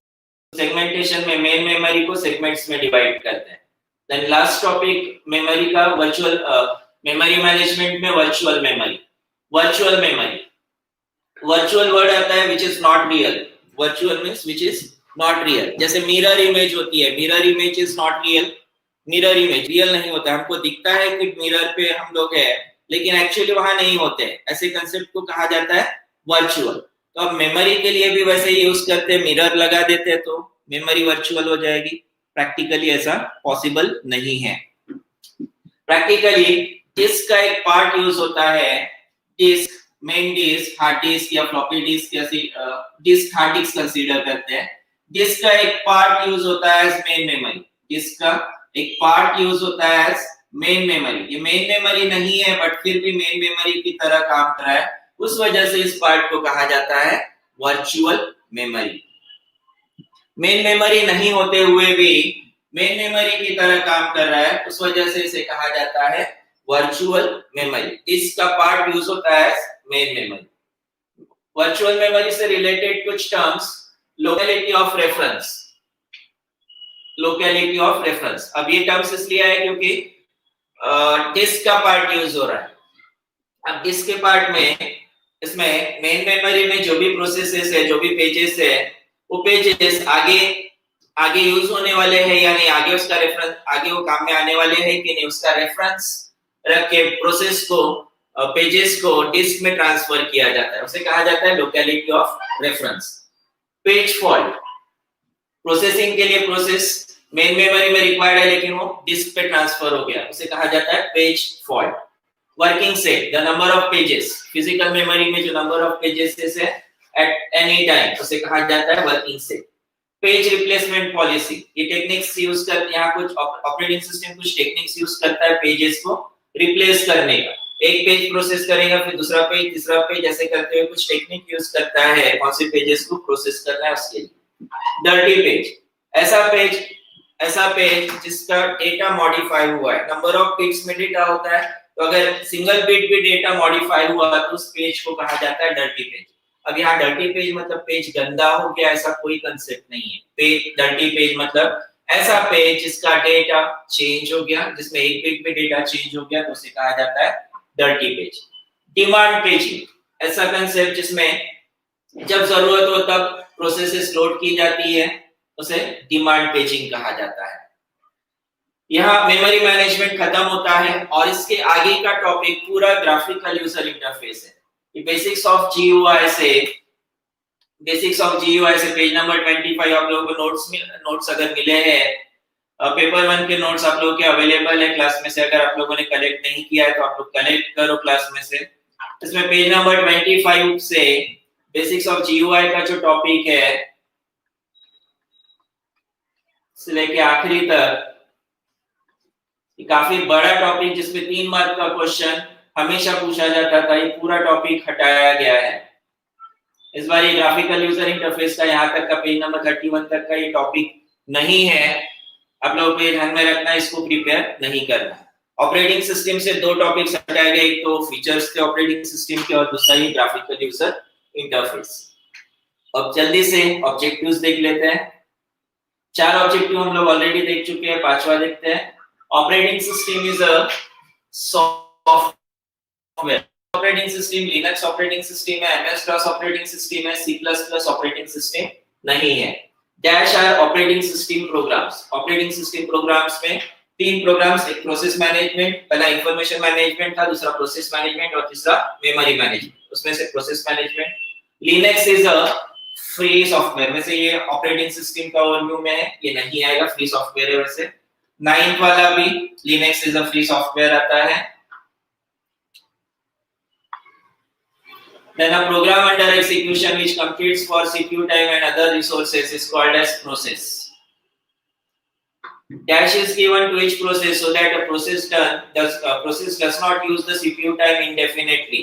सेगमेंटेशन में मेन मेमोरी को सेगमेंट्स में डिवाइड करते हैं। देन लास्ट टॉपिक मेमोरी का वर्चुअल मेमोरी मैनेजमेंट में virtual memory. Virtual memory, virtual word आता है which is not real. Virtual means which is not real. जैसे मिरर इमेज होती है, mirror image is not real. Mirror image real नहीं होता, हमको दिखता है कि मिरर पे हम लोग है, लेकिन एक्चुअली वहां नहीं होते। ऐसे कंसेप्ट को कहा जाता है वर्चुअल। तो अब मेमोरी के लिए भी वैसे ही यूज करते हैं, मिरर लगा देते हैं तो मेमोरी वर्चुअल हो जाएगी। प्रैक्टिकली ऐसा पॉसिबल नहीं है। प्रैक्टिकली डिस्क का एक पार्ट यूज होता है, disk, main disk, hard disk या फ्लॉपी डिस्क जैसी डिस्क हार्ड डिस्क कंसीडर करते हैं। डिस्क का एक पार्ट यूज होता है एज मेन मेमोरी। डिस्क का एक पार्ट यूज होता है एज मेन मेमोरी। ये मेन मेमोरी नहीं है बट फिर भी मेन मेमोरी की तरह काम कर रहा है, उस वजह से इस पार्ट को कहा जाता है वर्चुअल मेमोरी। मेन मेमोरी नहीं होते हुए भी मेन मेमोरी की तरह काम कर रहा है, उस वजह से इसे कहा जाता है वर्चुअल मेमोरी। इसका पार्ट यूज होता है मेन मेमोरी। वर्चुअल मेमोरी से रिलेटेड कुछ terms, locality of reference. Locality of reference, अब ये टर्म्स इसलिए आए क्योंकि डिस्क का पार्ट यूज हो रहा है। अब डिस्क के पार्ट में, इसमें मेन मेमोरी में जो भी प्रोसेसेस है, जो भी पेजेस है, वो पेजेस आगे आगे यूज होने वाले हैं या नहीं, आगे उसका रेफरेंस, आगे वो काम में आने वाले हैं कि नहीं, उसका रेफरेंस रख के प्रोसेस को, पेजेस को डिस्क में ट्रांसफर किया जाता है, उसे कहा जाता है locality of reference. Page fault, processing के लिए प्रोसेस मेन मेमोरी में रिक्वायर्ड है लेकिन वो डिस्क पे ट्रांसफर हो गया, उसे कहा जाता है page fault. Working set, the number of pages, physical memory में जो नंबर ऑफ पेजेस है एट एनी टाइम, उसे कहा जाता है working set. Page replacement policy, ये टेक्निक्स यूज करते हैं, कुछ ऑपरेटिंग सिस्टम कुछ टेक्निक्स यूज करता है पेजेस को रिप्लेस करने का। एक पेज प्रोसेस करेगा, फिर दूसरा पेज, तीसरा पेज, ऐसे करते हुए कुछ टेक्निक यूज करता है कौन से पेजेस को प्रोसेस करना है उसके लिए। डर्टी पेज, ऐसा पेज जिसका डेटा मॉडिफाई हुआ है, नंबर ऑफ बिट्स में डेटा होता है, तो अगर सिंगल बिट भी डेटा मॉडिफाई हुआ तो उस पेज को कहा जाता है डर्टी पेज। अब यहाँ डर्टी पेज मतलब पेज गंदा हो गया, ऐसा कोई कंसेप्ट नहीं है। पेज, डर्टी पेज मतलब ऐसा पेज जिसका डेटा चेंज हो गया, जिसमें एक बिट में डेटा चेंज हो गया, तो उसे कहा जाता है डर्टी पेज। डिमांड पेजिंग, ऐसा कंसेप्ट जिसमें जब जरूरत हो तब प्रोसेसेस लोड की जाती है, उसे डिमांड पेजिंग कहा जाता है। यहाँ मेमोरी मैनेजमेंट खत्म होता है और इसके आगे का टॉपिक पूरा ग्राफिकल यूजर इंटरफेस है। ये बेसिक्स ऑफ जीयूआई से, बेसिक्स ऑफ जीयूआई से पेज नंबर 25 आप लोगों को नोट्स अगर मिले हैं, पेपर 1 के नोट्स आप लोगों के अवेलेबल है क्लास में से, अगर आप लोगों ने कलेक्ट नहीं किया है तो आप लोग कलेक्ट करो क्लास में से। इसमें पेज नंबर 25 से बेसिक्स ऑफ जीयूआई का जो टॉपिक है से लेके आखिरी तक, काफी बड़ा टॉपिक जिसमें 3 मार्क का क्वेश्चन हमेशा पूछा जाता था, ये पूरा टॉपिक हटाया गया है। इस बार ये ग्राफिकल यूजर इंटरफेस का यहाँ तक का पेज नंबर 31 तक का ये टॉपिक नहीं है, आप लोगों को ध्यान में रखना, इसको प्रिपेयर नहीं करना। ऑपरेटिंग सिस्टम से 2 टॉपिक्स हटाए गए, एक तो फीचर्स थे ऑपरेटिंग सिस्टम के और दूसरा ये ग्राफिकल यूजर इंटरफेस। अब जल्दी से ऑब्जेक्टिव्स देख लेते हैं। 4 ऑब्जेक्टिव हम लोग ऑलरेडी देख चुके हैं, 5वां देखते हैं। Operating system is a software. Operating system Linux operating system है, एमएस डॉस ऑपरेटिंग सिस्टम है, सी++ ऑपरेटिंग सिस्टम नहीं है। Dash are operating system programs. Operating system programs में 3 प्रोग्राम्स, एक प्रोसेस मैनेजमेंट, पहला इंफॉर्मेशन मैनेजमेंट था, दूसरा प्रोसेस मैनेजमेंट और तीसरा मेमोरी मैनेजमेंट। उसमें से process management, Linux is a free software. वैसे ये ऑपरेटिंग सिस्टम का ओवरव्यू में है, ये नहीं आएगा, फ्री सॉफ्टवेयर है। वैसे 9th वाला भी Linux is a free software आता है। Then a program under execution which competes for CPU time and other resources is called as process. Dash is given to each process so that a process does not use the CPU time indefinitely.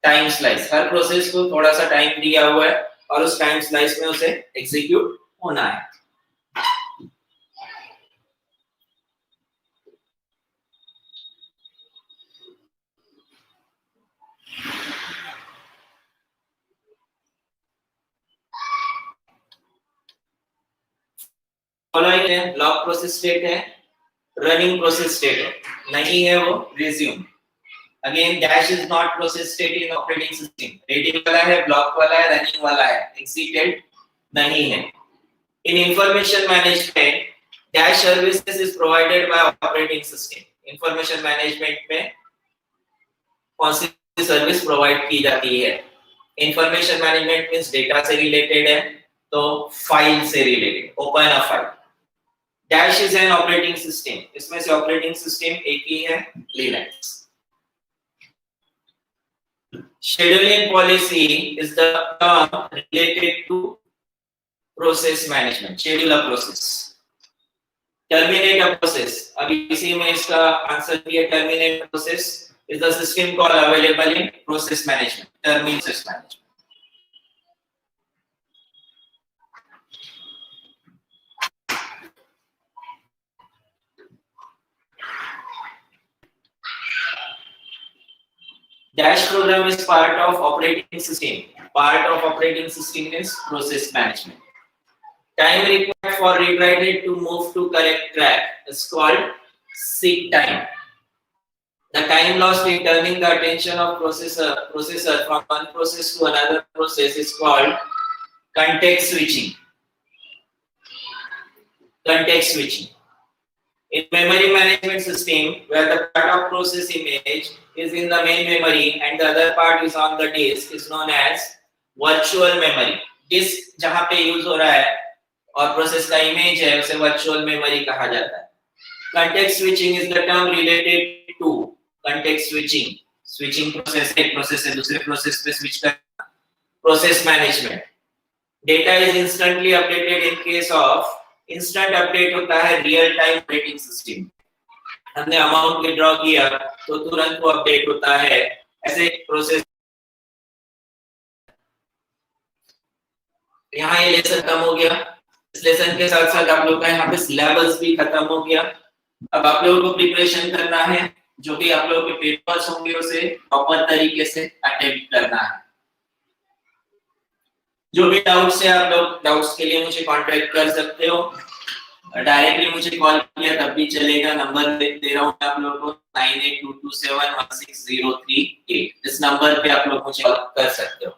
Time slice, her process को थोड़ा सा time दिया हुआ है और उस time slice में उसे एग्जीक्यूट होना है। फॉलोइंग है, लॉग प्रोसेस स्टेट है, रनिंग प्रोसेस स्टेट है, नहीं है वो resume. Again dash is not process state in operating system, ready वाला है, ब्लॉक वाला है, रनिंग वाला है, एक्सीटेड नहीं है। In information management dash services is provided by operating system. Information management में कौन सी सर्विस प्रोवाइड की जाती है? इंफॉर्मेशन मैनेजमेंट मींस डेटा से रिलेटेड है, तो फाइल से related, open a file. Dash is an operating system, इसमें से ऑपरेटिंग सिस्टम एक ही है, Linux. Scheduling policy is the term related to process management. Schedule a process, terminate a process, अभी इसी में इसका आंसर भी है, terminate process is the system call available in process management, terminal process management. Dash program is part of operating system. Part of operating system is process management. Time required for read write to move to correct track is called seek time. The time lost in turning the attention of processor from one process to another process is called context switching. Context switching. In memory management system, where the part of process image is in the main memory and the other part is on the disk, is known as virtual memory. Disk जहाँ पे use हो रहा है और process का image है उसे virtual memory कहा जाता है। Context switching is the term related to context switching. Switching process एक प्रोसेस से दूसरे प्रोसेस पे स्विच करना। Process management. Data is instantly updated in case of instant update होता है रियल टाइम ऑपरेटिंग सिस्टम। हमने अमाउंट विड्रॉ किया तो तुरंत वो अपडेट होता है, ऐसे प्रोसेस। यहाँ ये लेसन खत्म हो गया। इस लेसन के साथ साथ आप लोग का यहाँ पे सिलेबस भी खत्म हो गया। अब आप लोगों को प्रिपरेशन करना है, जो भी आप लोगों के पेपर्स होंगे उसे प्रॉपर तरीके से अटेम्प्ट करना है। जो भी डाउट्स है आप लोग डाउट्स के लिए मुझे कांटेक्ट कर सकते हो, डायरेक्टली मुझे कॉल किया तब भी चलेगा। नंबर दे रहा हूँ आप लोगों को 9822716038। इस नंबर पे आप लोग मुझे कॉल कर सकते हो।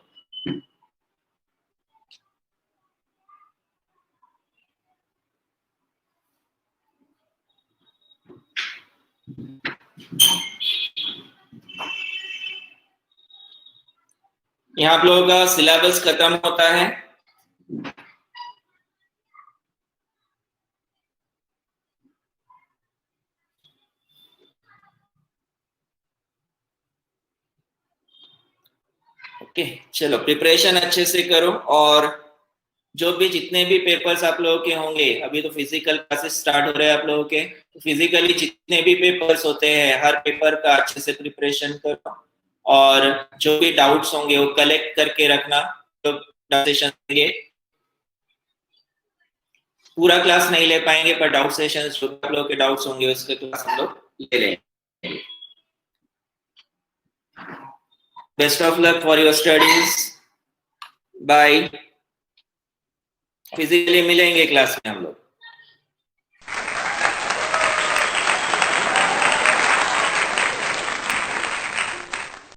यहाँ आप लोगों का सिलेबस खत्म होता है। ओके, चलो प्रिपरेशन अच्छे से करो। और जो भी जितने भी पेपर्स आप लोगों के होंगे, अभी तो फिजिकल क्लासेस स्टार्ट हो रहे हैं आप लोगों के, तो फिजिकली जितने भी पेपर्स होते हैं हर पेपर का अच्छे से प्रिपरेशन करो और जो भी डाउट्स होंगे वो कलेक्ट करके रखना। तो सेशन देंगे, पूरा क्लास नहीं ले पाएंगे पर डाउट सेशन जो आप लोगों के डाउट्स होंगे उसके क्लास हम लोग ले लेंगे। Best of luck for your studies, bye. Physically मिलेंगे क्लास में हम लोग।